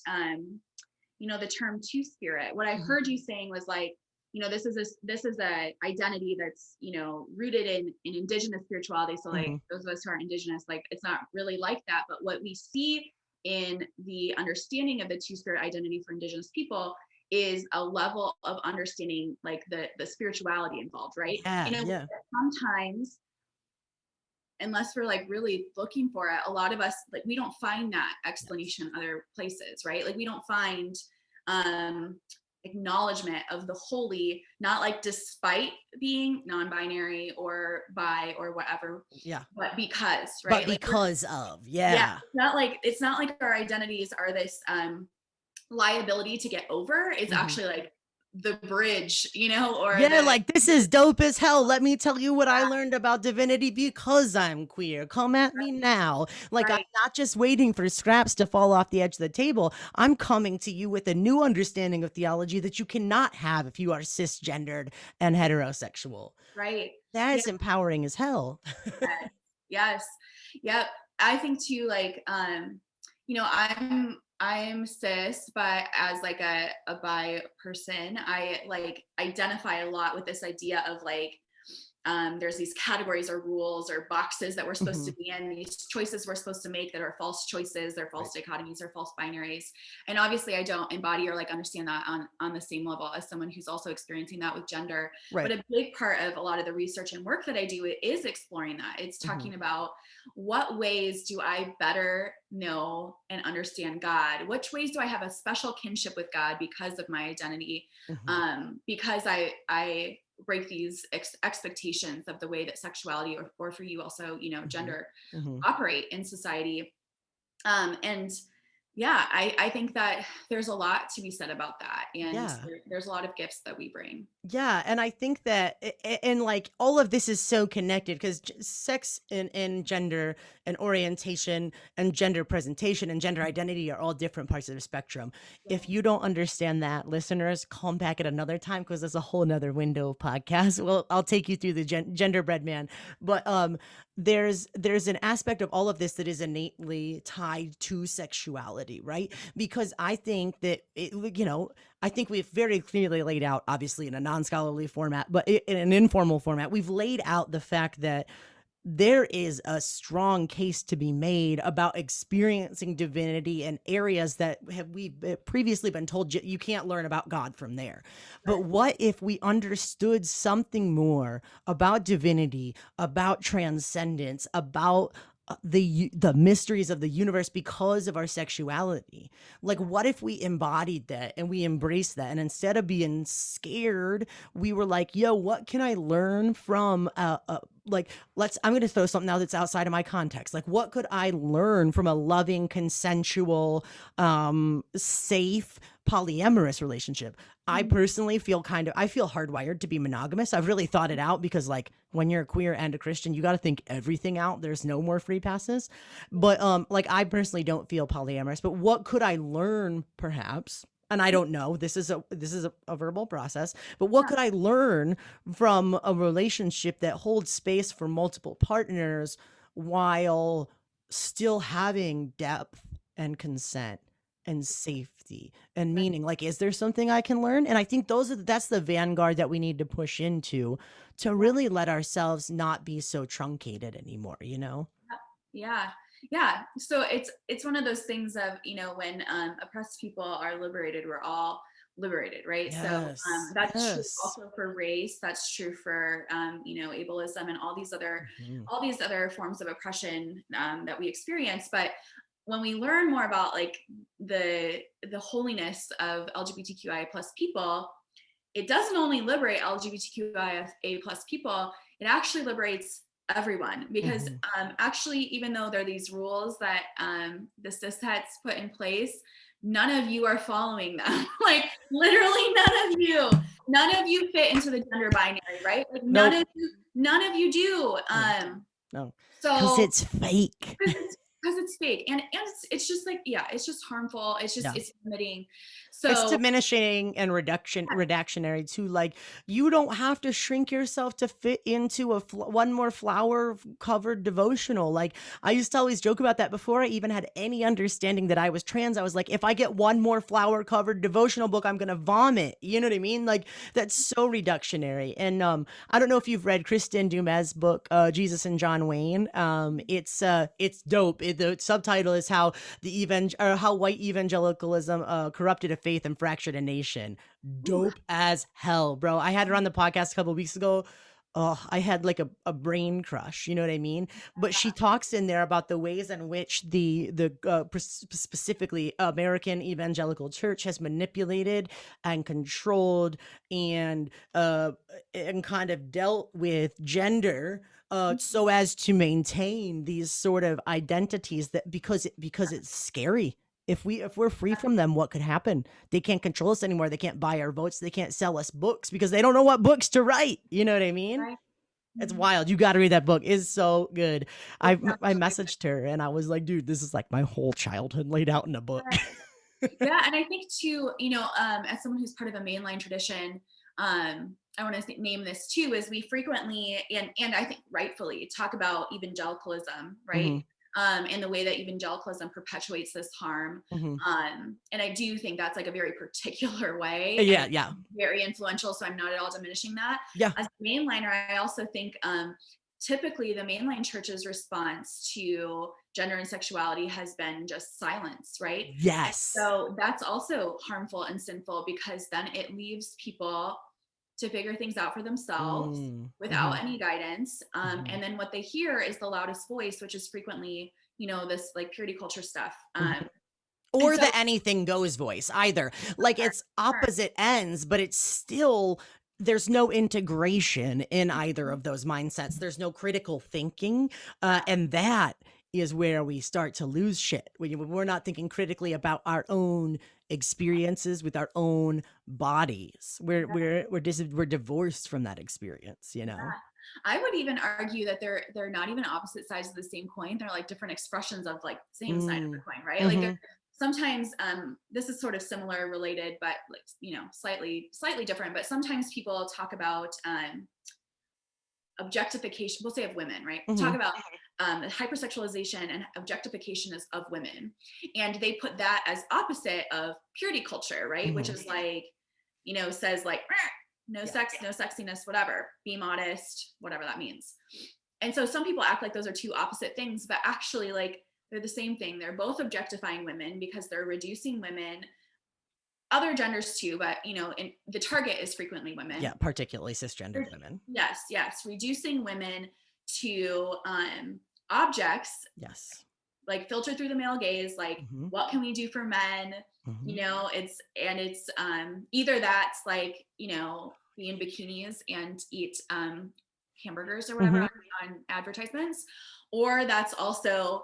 S3: you know, the term two-spirit, what I heard you saying was like, you know, this is a identity that's, you know, rooted in indigenous spirituality. So like those of us who are indigenous, like it's not really like that. But what we see in the understanding of the two-spirit identity for indigenous people is a level of understanding like the spirituality involved, right?
S2: Yeah.
S3: Sometimes, unless we're like really looking for it, a lot of us, like, we don't find that explanation in other places, right? Like we don't find acknowledgement of the holy, not like despite being non-binary or bi or whatever, but because, right?
S2: But because
S3: It's not like our identities are this liability to get over. It's actually like the bridge, you know, or
S2: like this is dope as hell. Let me tell you what I learned about divinity because I'm queer. Come at me now. Like I'm not just waiting for scraps to fall off the edge of the table. I'm coming to you with a new understanding of theology that you cannot have if you are cisgendered and heterosexual.
S3: Right.
S2: That is empowering as hell.
S3: Yes. Yep. I think too, like, you know, I'm cis, but as like a bi person, I like identify a lot with this idea of like there's these categories or rules or boxes that we're supposed
S2: Mm-hmm.
S3: to be in, these choices we're supposed to make that are false choices, they're false
S2: Right.
S3: dichotomies, they're false binaries. And obviously I don't embody or like understand that on the same level as someone who's also experiencing that with gender. But
S2: Right.
S3: a big part of a lot of the research and work that I do is exploring that. It's
S2: Mm-hmm.
S3: talking about what ways do I better know and understand God? Which ways do I have a special kinship with God because of my identity?
S2: Mm-hmm.
S3: Because I break these expectations of the way that sexuality or for you also, you know,
S2: Mm-hmm.
S3: gender
S2: Mm-hmm.
S3: operate in society. And yeah, I think that there's a lot to be said about that. And
S2: Yeah.
S3: there's a lot of gifts that we bring.
S2: Yeah, and I think that and like all of this is so connected because sex and gender and orientation and gender presentation and gender identity are all different parts of the spectrum. If you don't understand that, listeners, come back at another time because there's a whole nother window of podcast. Well, I'll take you through the genderbread man, but there's an aspect of all of this that is innately tied to sexuality, right? Because I think that I think we've very clearly laid out, obviously in a non-scholarly format, but in an informal format, we've laid out the fact that there is a strong case to be made about experiencing divinity in areas that we've previously been told you can't learn about God from there. But what if we understood something more about divinity, about transcendence, about the mysteries of the universe because of our sexuality? Like, what if we embodied that and we embraced that, and instead of being scared, we were like, yo, what can I learn from like, I'm going to throw something out that's outside of my context. Like, what could I learn from a loving, consensual, safe, polyamorous relationship? I personally I feel hardwired to be monogamous. I've really thought it out because like when you're a queer and a Christian, you got to think everything out. There's no more free passes. But like I personally don't feel polyamorous, but what could I learn perhaps? And I don't know. This is a verbal process. But what could I learn from a relationship that holds space for multiple partners while still having depth and consent and safety and meaning? Like, is there something I can learn? And I think that's the vanguard that we need to push into to really let ourselves not be so truncated anymore, you know?
S3: Yeah. Yeah. So it's one of those things of, you know, when oppressed people are liberated, we're all liberated, right? So
S2: Yes.
S3: that's true
S2: Yes.
S3: also for race. That's true for you know, ableism and
S2: Mhm.
S3: all these other forms of oppression that we experience. But when we learn more about like the holiness of LGBTQIA plus people, it doesn't only liberate LGBTQIA plus people, it actually liberates everyone because
S2: Mhm.
S3: actually, even though there are these rules that the cishets put in place, none of you are following them. Like literally none of you fit into the gender binary, right? Like
S2: Nope.
S3: none of you do.
S2: No. No. Because
S3: So
S2: it's fake.
S3: because it's fake and it's just like, yeah, it's just harmful.
S2: Yeah.
S3: It's limiting.
S2: It's
S3: So
S2: diminishing and redactionary too. Like, you don't have to shrink yourself to fit into one more flower covered devotional. Like, I used to always joke about that before I even had any understanding that I was trans. I was like, if I get one more flower covered devotional book, I'm gonna vomit. You know what I mean? Like, that's so reductionary. And I don't know if you've read Kristen Dumez's book, Jesus and John Wayne. It's dope. The subtitle is how white evangelicalism corrupted a faith and fractured a nation. Dope as hell, bro. I had her on the podcast a couple weeks ago. Oh, I had like a brain crush, you know what I mean? But she talks in there about the ways in which specifically American evangelical church has manipulated and controlled and kind of dealt with gender so as to maintain these sort of identities that because it's scary. If we're free from them, what could happen? They can't control us anymore. They can't buy our votes. They can't sell us books because they don't know what books to write. You know what I mean?
S3: right.
S2: It's
S3: Mhm.
S2: wild. You got to read that book. It's so good. I
S3: It sounds
S2: I
S3: really good.
S2: messaged her and I was like, dude, this is like my whole childhood laid out in a book.
S3: Yeah, and I think too, you know, as someone who's part of a mainline tradition, I want to name this too, is we frequently and I think rightfully talk about evangelicalism, right?
S2: hmm
S3: and the way that evangelicalism perpetuates this harm. And I do think that's like a very particular way.
S2: Yeah.
S3: Very influential. So I'm not at all diminishing that.
S2: Yeah.
S3: As a mainliner, I also think typically the mainline church's response to gender and sexuality has been just silence, right?
S2: Yes.
S3: And so that's also harmful and sinful, because then it leaves people to figure things out for themselves without any guidance. And then what they hear is the loudest voice, which is frequently, this like purity culture stuff.
S2: Or the anything goes voice either. Like it's opposite ends, but it's still, there's no integration in either of those mindsets. There's no critical thinking. And that is where we start to lose shit. When we're not thinking critically about our own experiences with our own bodies. We're divorced from that experience,
S3: I would even argue that they're not even opposite sides of the same coin. They're like different expressions of like same side of the coin, right? Like sometimes this is sort of similar, related, but like, slightly different. But sometimes people talk about objectification, we'll say, of women, right? Talk about hypersexualization and objectification of women. And they put that as opposite of purity culture, right? Which is like, says like, no sex, no sexiness, whatever, be modest, whatever that means. And so some people act like those are two opposite things, but actually like they're the same thing. They're both objectifying women because they're reducing women, other genders too, but and the target is frequently women.
S2: Yeah, particularly cisgendered women.
S3: Yes, reducing women to objects.
S2: Yes.
S3: Like filter through the male gaze, like what can we do for men? It's either that's like, be in bikinis and eat hamburgers or whatever on advertisements, or that's also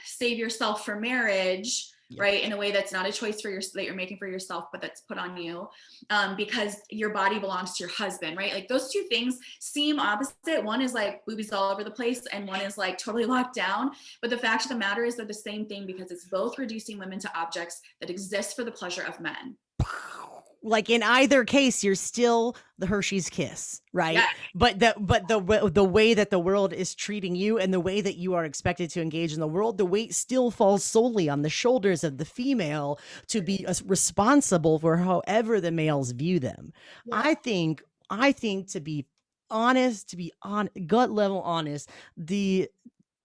S3: save yourself for marriage, right? In a way that's not a choice that you're making for yourself, but that's put on you because your body belongs to your husband, right? Like those two things seem opposite. One is like boobies all over the place, and one is like totally locked down. But the fact of the matter is they're the same thing, because it's both reducing women to objects that exist for the pleasure of men.
S2: Like in either case, you're still the Hershey's Kiss, right?
S3: Yeah.
S2: But the way that the world is treating you and the way that you are expected to engage in the world, the weight still falls solely on the shoulders of the female to be responsible for however the males view them. Yeah. I think to be honest, gut level honest, the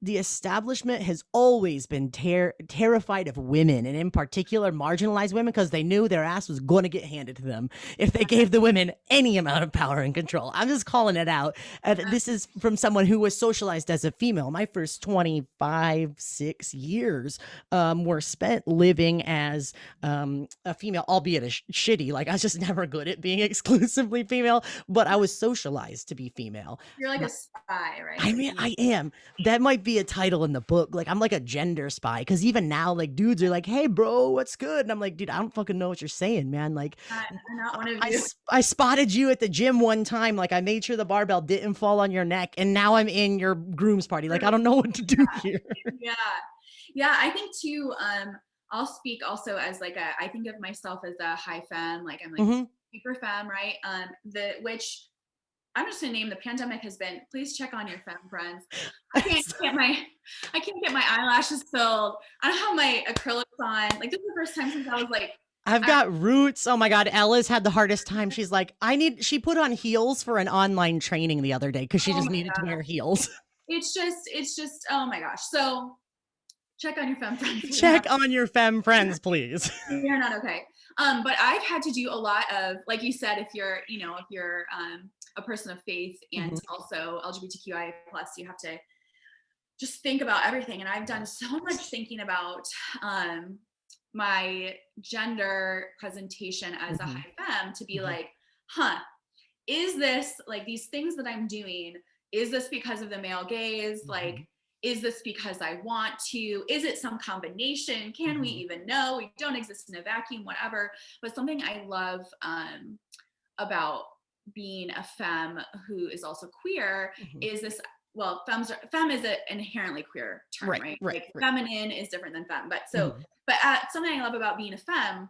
S2: establishment has always been terrified of women, and in particular marginalized women, because they knew their ass was going to get handed to them if they gave the women any amount of power and control. I'm just calling it out. This is from someone who was socialized as a female. My first 6 years were spent living as a female, albeit a shitty. Like I was just never good at being exclusively female, but I was socialized to be female.
S3: You're like a spy, right?
S2: I mean, I am. That might be a title in the book. Like I'm like a gender spy, because even now like dudes are like, hey bro, what's good? And I'm like, dude, I don't fucking know what you're saying, man. Like
S3: I'm not one of you.
S2: I spotted you at the gym one time, like I made sure the barbell didn't fall on your neck, and now I'm in your groom's party. Like I don't know what to do here.
S3: Yeah, I think too, I'll speak also as like I think of myself as a high femme, like I'm like super femme, right? Which I'm just gonna name, the pandemic has been, please check on your femme friends. I can't get my eyelashes filled. I don't have my acrylics on. Like this is the first time since I was like,
S2: I've got roots. Oh my God. Ella's had the hardest time. She's like, she put on heels for an online training the other day because she just needed to wear heels.
S3: It's just, oh my gosh. So check on your femme friends.
S2: Check on your femme friends, please.
S3: You're not okay. But I've had to do a lot of, like you said, if you're a person of faith and also LGBTQIA+, you have to just think about everything. And I've done so much thinking about my gender presentation as a high femme to be like, is this, like these things that I'm doing, is this because of the male gaze? Like, is this because I want to? Is it some combination? Can we even know? We don't exist in a vacuum, whatever. But something I love about being a femme who is also queer is this, well, femme is an inherently queer term, right? Like feminine is different than femme. But something I love about being a femme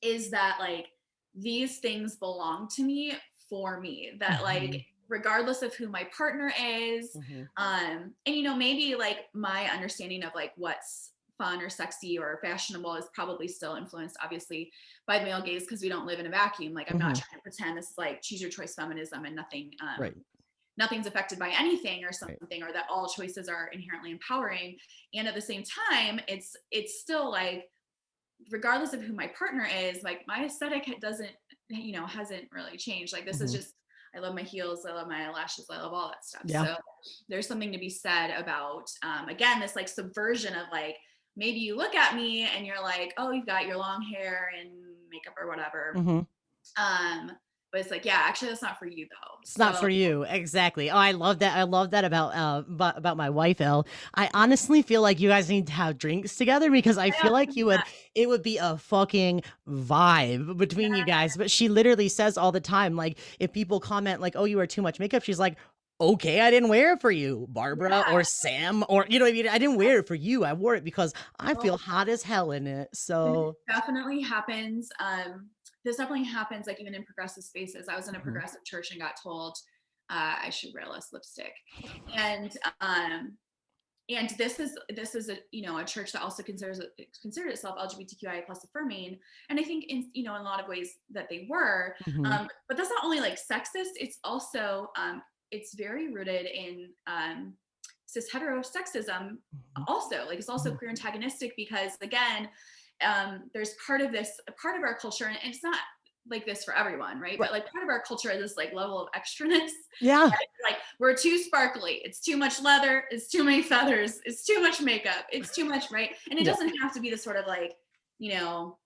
S3: is that like these things belong to me for me, that like regardless of who my partner is. And, you know, maybe like my understanding of like what's fun or sexy or fashionable is probably still influenced obviously by the male gaze, because we don't live in a vacuum. Like I'm not trying to pretend this is like choose your choice feminism and nothing, nothing's affected by anything or something, or that all choices are inherently empowering. And at the same time, it's still like, regardless of who my partner is, like my aesthetic doesn't, you know, hasn't really changed. Like this is just, I love my heels, I love my eyelashes, I love all that stuff. So there's something to be said about, again, this like subversion of like, maybe you look at me and you're like, oh, you've got your long hair and makeup or whatever. But it's like, yeah, actually that's not for you though.
S2: It's not for you. Exactly. Oh, I love that. I love that about my wife, Elle. I honestly feel like you guys need to have drinks together, because I feel like it would be a fucking vibe between you guys. But she literally says all the time, like if people comment like, oh, you wear too much makeup, she's like, okay, I didn't wear it for you, Barbara or Sam, or you know what I mean? I didn't wear it for you. I wore it because I feel hot as hell in it. So
S3: it definitely happens. This definitely happens like even in progressive spaces. I was in a progressive church and got told I should wear less lipstick. And this is a, you know, a church that also considered itself LGBTQIA plus affirming. And I think in, you know, in a lot of ways that they were, but that's not only like sexist, it's also, it's very rooted in cis heterosexism also. Like it's also queer antagonistic, because again, there's part of our culture, and it's not like this for everyone, right? But like part of our culture is this like level of extraness.
S2: Yeah.
S3: Right? Like we're too sparkly. It's too much leather. It's too many feathers. It's too much makeup. It's too much, right? And it doesn't have to be this sort of like, you know,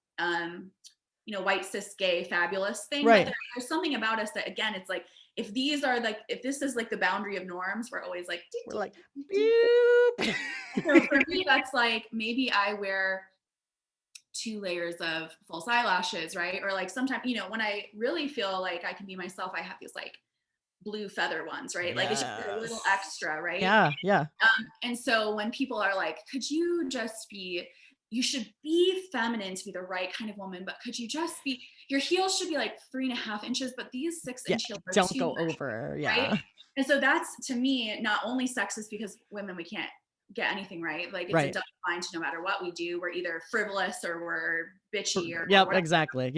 S3: white cis gay fabulous thing.
S2: Right.
S3: But there's something about us that again, it's like if these are like, if this is like the boundary of norms, we're always like,
S2: we're like,
S3: so for me, that's like maybe I wear 2 layers of false eyelashes, right? Or like sometimes, you know, when I really feel like I can be myself, I have these like blue feather ones, right? Like it's just a little extra, right?
S2: Yeah.
S3: And so when people are like, you should be feminine to be the right kind of woman, but could you just be, your heels should be like 3.5 inches, but these 6-inch heels are
S2: don't
S3: too
S2: go
S3: much,
S2: over.
S3: right? And so that's, to me, not only sexist because women, we can't get anything right. Like it's a double bind no matter what we do. We're either frivolous or we're bitchy or whatever.
S2: Exactly.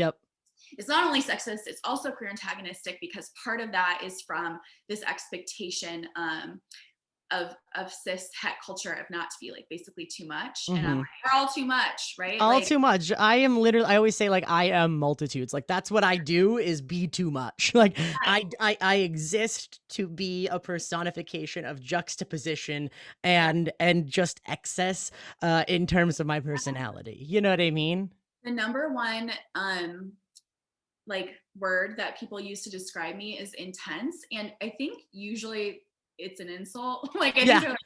S3: It's not only sexist, it's also queer antagonistic, because part of that is from this expectation of cis het culture of not to be like basically too much. And I'm like, we're all too much, right?
S2: All
S3: like,
S2: too much. I always say like I am multitudes. Like that's what I do, is be too much. Like I exist to be a personification of juxtaposition and just excess in terms of my personality. You know what I mean?
S3: The number one like word that people use to describe me is intense. And I think usually it's an insult. Like I think they're like,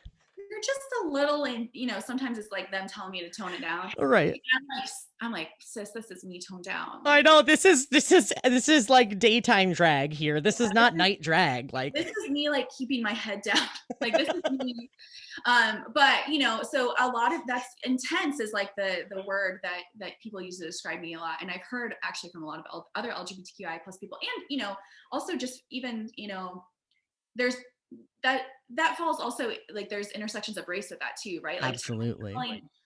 S3: you're just a little, and you know, sometimes it's like them telling me to tone it down.
S2: Right.
S3: I'm like, sis, this is me toned down.
S2: I know this is like daytime drag here. This is not night drag. Like
S3: this is me like keeping my head down. Like this is me. But you know, so a lot of that's intense is like the word that people use to describe me a lot. And I've heard actually from a lot of other LGBTQI plus people, and you know, also just even, you know, there's that falls also like there's intersections of race with that too, right? Like
S2: absolutely.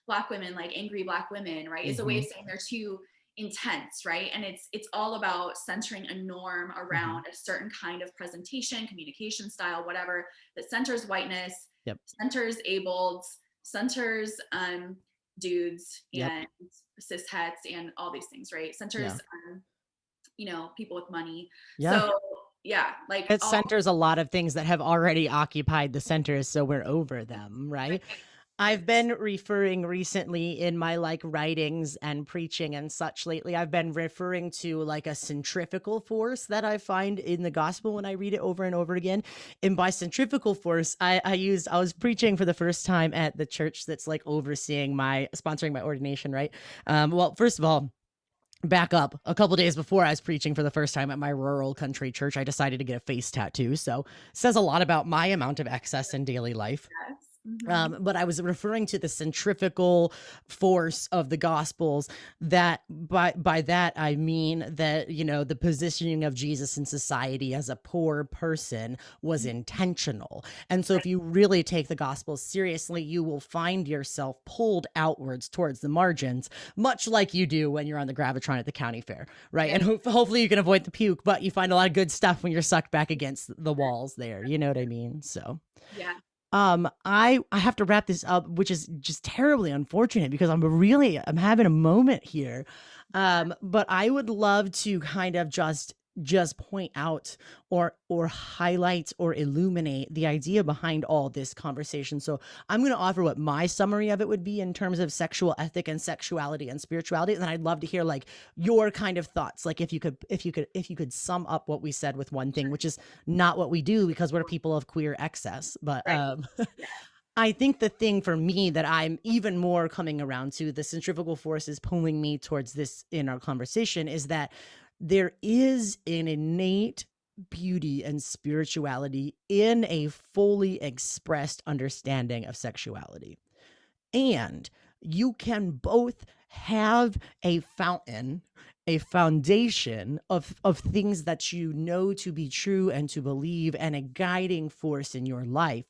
S3: Black women, like angry Black women, right, is a way of saying they're too intense, right? And it's all about centering a norm around a certain kind of presentation, communication style, whatever, that centers whiteness, centers abled, centers dudes and cis hets and all these things, right? Centers you know, people with money. So like
S2: it centers a lot of things that have already occupied the centers, so we're over them, right? I've been referring recently in my like writings and preaching and such lately, I've been referring to like a centrifugal force that I find in the gospel when I read it over and over again. And by centrifugal force, I was preaching for the first time at the church that's like sponsoring my ordination, right? Well, first of all, back up a couple days before I was preaching for the first time at my rural country church, I decided to get a face tattoo. So it says a lot about my amount of excess in daily life.
S3: Mhm.
S2: But I was referring to the centrifugal force of the Gospels. That by that I mean that, you know, the positioning of Jesus in society as a poor person was intentional. And so if you really take the Gospels seriously, you will find yourself pulled outwards towards the margins, much like you do when you're on the Gravitron at the county fair, right? And hopefully you can avoid the puke, but you find a lot of good stuff when you're sucked back against the walls there. You know what I mean? So
S3: Yeah.
S2: I have to wrap this up, which is just terribly unfortunate because I'm having a moment here. But I would love to kind of just point out or highlight or illuminate the idea behind all this conversation. So I'm going to offer what my summary of it would be in terms of sexual ethic and sexuality and spirituality, and then I'd love to hear like your kind of thoughts, like if you could sum up what we said with one thing, which is not what we do because we're people of queer excess. But
S3: Right. Yeah.
S2: I think the thing for me that I'm even more coming around to, the centrifugal forces pulling me towards this in our conversation, is that there is an innate beauty and spirituality in a fully expressed understanding of sexuality. And you can both have a fountain, a foundation of things that you know to be true and to believe, and a guiding force in your life.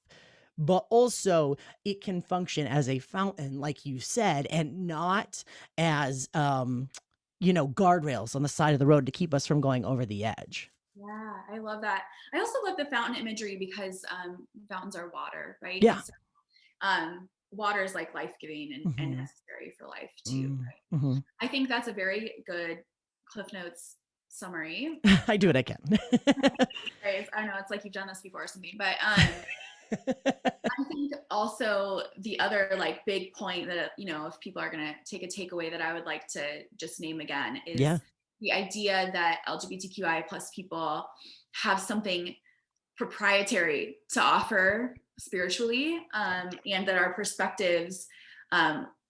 S2: But also, it can function as a fountain, like you said, and not as, guardrails on the side of the road to keep us from going over the edge.
S3: Yeah, I love that. I also love the fountain imagery because fountains are water, right?
S2: Yeah.
S3: And so water is like life-giving and
S2: Mm-hmm.
S3: necessary for life too, right?
S2: Mm-hmm.
S3: I think that's a very good Cliff Notes summary.
S2: I do what I can.
S3: Right? I know it's like you've done this before or something, but I think also the other like big point that, you know, if people are going to take a takeaway that I would like to just name again is
S2: Yeah.
S3: the idea that LGBTQI plus people have something proprietary to offer spiritually, and that our perspectives,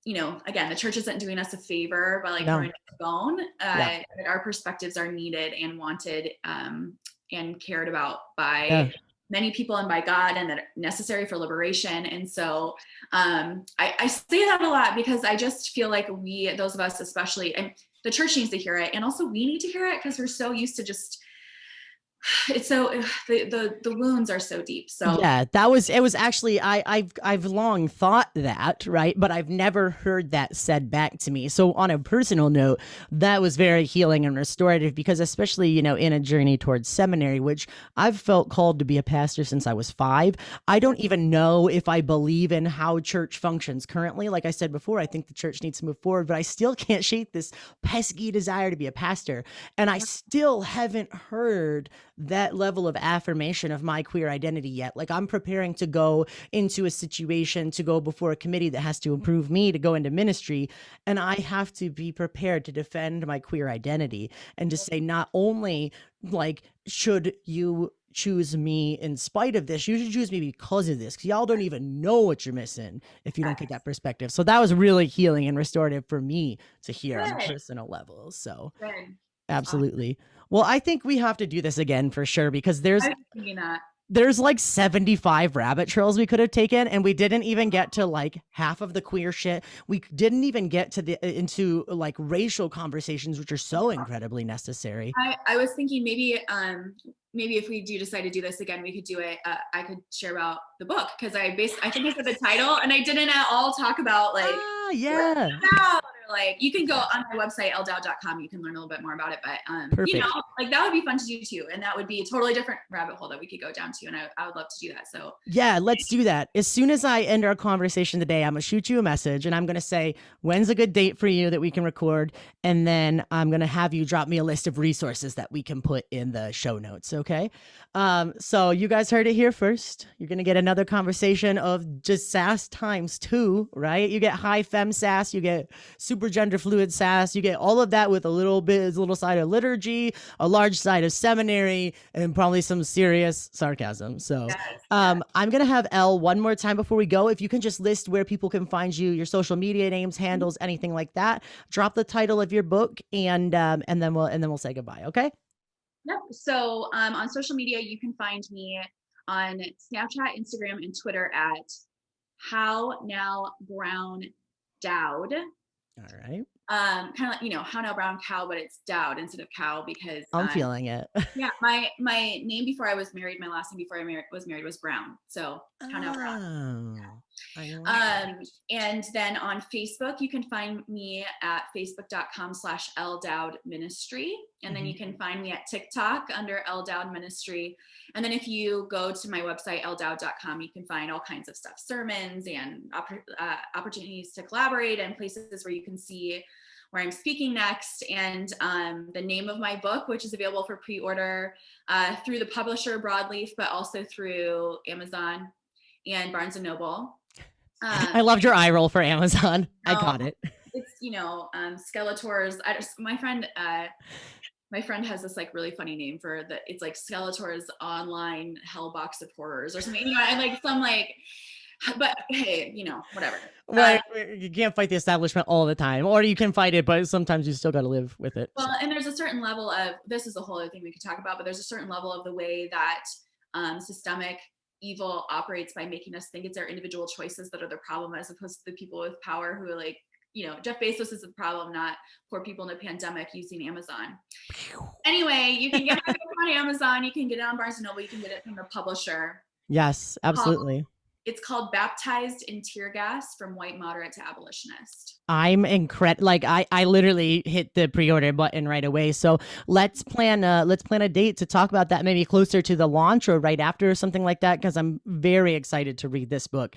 S3: you know, again, the church isn't doing us a favor by like
S2: No.
S3: throwing a bone,
S2: Yeah.
S3: that our perspectives are needed and wanted, and cared about by
S2: Yeah.
S3: many people and by God, and that are necessary for liberation. And so I say that a lot because I just feel like those of us especially, and the church needs to hear it, and also we need to hear it because we're so used to just, it's so the wounds are so deep. So
S2: Yeah, it was actually I've long thought that, right? But I've never heard that said back to me. So on a personal note, that was very healing and restorative because especially, you know, in a journey towards seminary, which I've felt called to be a pastor since I was 5. I don't even know if I believe in how church functions currently. Like I said before, I think the church needs to move forward, but I still can't shake this pesky desire to be a pastor. And I still haven't heard that level of affirmation of my queer identity yet. Like I'm preparing to go into a situation, to go before a committee that has to approve me to go into ministry, and I have to be prepared to defend my queer identity and to say not only like should you choose me in spite of this, you should choose me because of this, because y'all don't even know what you're missing if you don't get that perspective. So that was really healing and restorative for me to hear on a personal level. So
S3: good.
S2: absolutely. Well, I think we have to do this again for sure because
S3: I was thinking that.
S2: there's like 75 rabbit trails we could have taken, and we didn't even get to like half of the queer shit. We didn't even get to into like racial conversations, which are so incredibly necessary.
S3: I was thinking maybe if we do decide to do this again, we could do it. I could share about the book because I think I said the title and I didn't at all talk about like
S2: Yeah.
S3: Or like you can go on my website elledowd.com. You can learn a little bit more about it, but
S2: Perfect.
S3: you know, like that would be fun to do too, and that would be a totally different rabbit hole that we could go down to, and I would love to do that. So
S2: yeah, let's do that. As soon as I end our conversation today, I'm gonna shoot you a message and I'm gonna say when's a good date for you that we can record, and then I'm gonna have you drop me a list of resources that we can put in the show notes. Okay. So you guys heard it here first. You're gonna get another conversation of just sass times 2, right? You get high fem sass, you get super gender fluid sass, you get all of that with a little side of liturgy, a large side of seminary, and probably some serious sarcasm. So I'm gonna have Elle one more time before we go. If you can just list where people can find you, your social media names, handles, anything like that. Drop the title of your book, and then we'll say goodbye. Okay.
S3: Yep. So on social media, you can find me on Snapchat, Instagram, and Twitter at How Now Brown Dowd.
S2: All right.
S3: Kind of like, How Now Brown Cow, but it's Dowd instead of cow because
S2: I'm feeling it.
S3: yeah, my name before I was married, my last name before I was married was Brown. So How Now Brown. And then on Facebook, you can find me at facebook.com/Elle Dowd Ministry. And then you can find me at TikTok under Elle Dowd Ministry. And then if you go to my website, elledowd.com, you can find all kinds of stuff, sermons and opportunities to collaborate and places where you can see where I'm speaking next. And the name of my book, which is available for pre-order through the publisher Broadleaf, but also through Amazon and Barnes & Noble.
S2: I loved your eye roll for Amazon. I got it.
S3: It's, Skeletor's. My friend has this like really funny name for that. It's like Skeletor's online hell box of horrors or something. And like some like, but hey, whatever.
S2: Right. You can't fight the establishment all the time, or you can fight it, but sometimes you still got to live with it.
S3: Well, and there's a certain level of, this is a whole other thing we could talk about, but there's a certain level of the way that systemic evil operates by making us think it's our individual choices that are the problem, as opposed to the people with power who are like, Jeff Bezos is the problem, not poor people in a pandemic using Amazon. Anyway, you can get it on Amazon, you can get it on Barnes & Noble, you can get it from the publisher.
S2: Yes, absolutely.
S3: It's called Baptized in Tear Gas, From White Moderate to Abolitionist.
S2: I'm incredible. Like I literally hit the pre-order button right away. So let's plan a date to talk about that, maybe closer to the launch or right after or something like that, because I'm very excited to read this book.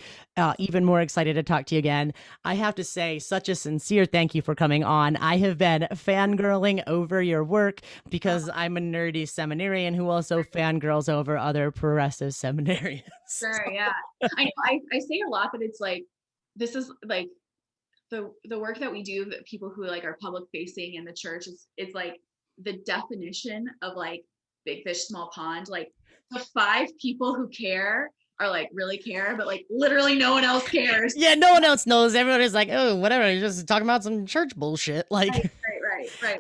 S2: Even more excited to talk to you again. I have to say, such a sincere thank you for coming on. I have been fangirling over your work because I'm a nerdy seminarian who also fangirls over other progressive seminarians.
S3: Sure, yeah. I know. I say a lot that it's like, this is like the work that we do, that people who like are public facing in the church is like the definition of like big fish, small pond. Like the 5 people who care are like really care, but like literally no one else cares.
S2: Yeah, no one else knows. Everyone is like, oh, whatever. You're just talking about some church bullshit. Like,
S3: right.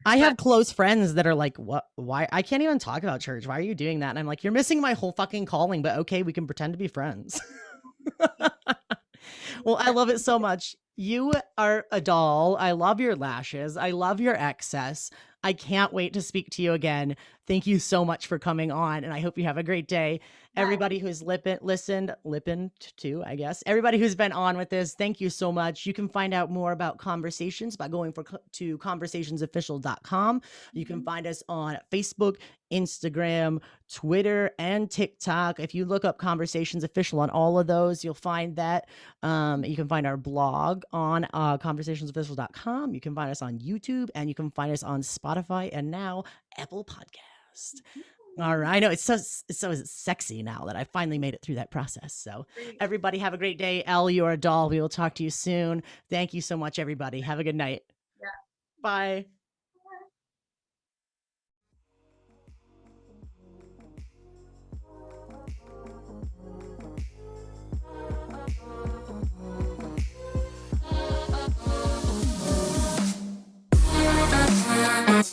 S2: I have close friends that are like, what? Why? I can't even talk about church. Why are you doing that? And I'm like, you're missing my whole fucking calling, but okay, we can pretend to be friends. Well, I love it so much. You are a doll. I love your lashes. I love your excess. I can't wait to speak to you again. Thank you so much for coming on, and I hope you have a great day. Everybody who's listened to, I guess. Everybody who's been on with this, thank you so much. You can find out more about Conversations by going to conversationsofficial.com. You can find us on Facebook, Instagram, Twitter, and TikTok. If you look up Conversations Official on all of those, you'll find that. You can find our blog on conversationsofficial.com. You can find us on YouTube, and you can find us on Spotify and now Apple Podcast. All right. I know it's so sexy now that I finally made it through that process. So everybody have a great day. Elle, you're a doll. We will talk to you soon. Thank you so much, everybody. Have a good night.
S3: Yeah.
S2: Bye.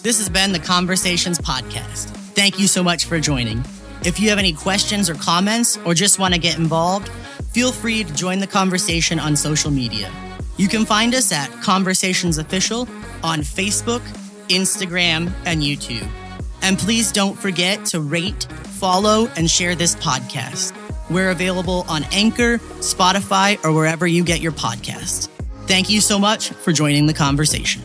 S2: This has been the Conversations Podcast. Thank you so much for joining. If you have any questions or comments, or just want to get involved, feel free to join the conversation on social media. You can find us at Conversations Official on Facebook, Instagram, and YouTube. And please don't forget to rate, follow, and share this podcast. We're available on Anchor, Spotify, or wherever you get your podcasts. Thank you so much for joining the conversation.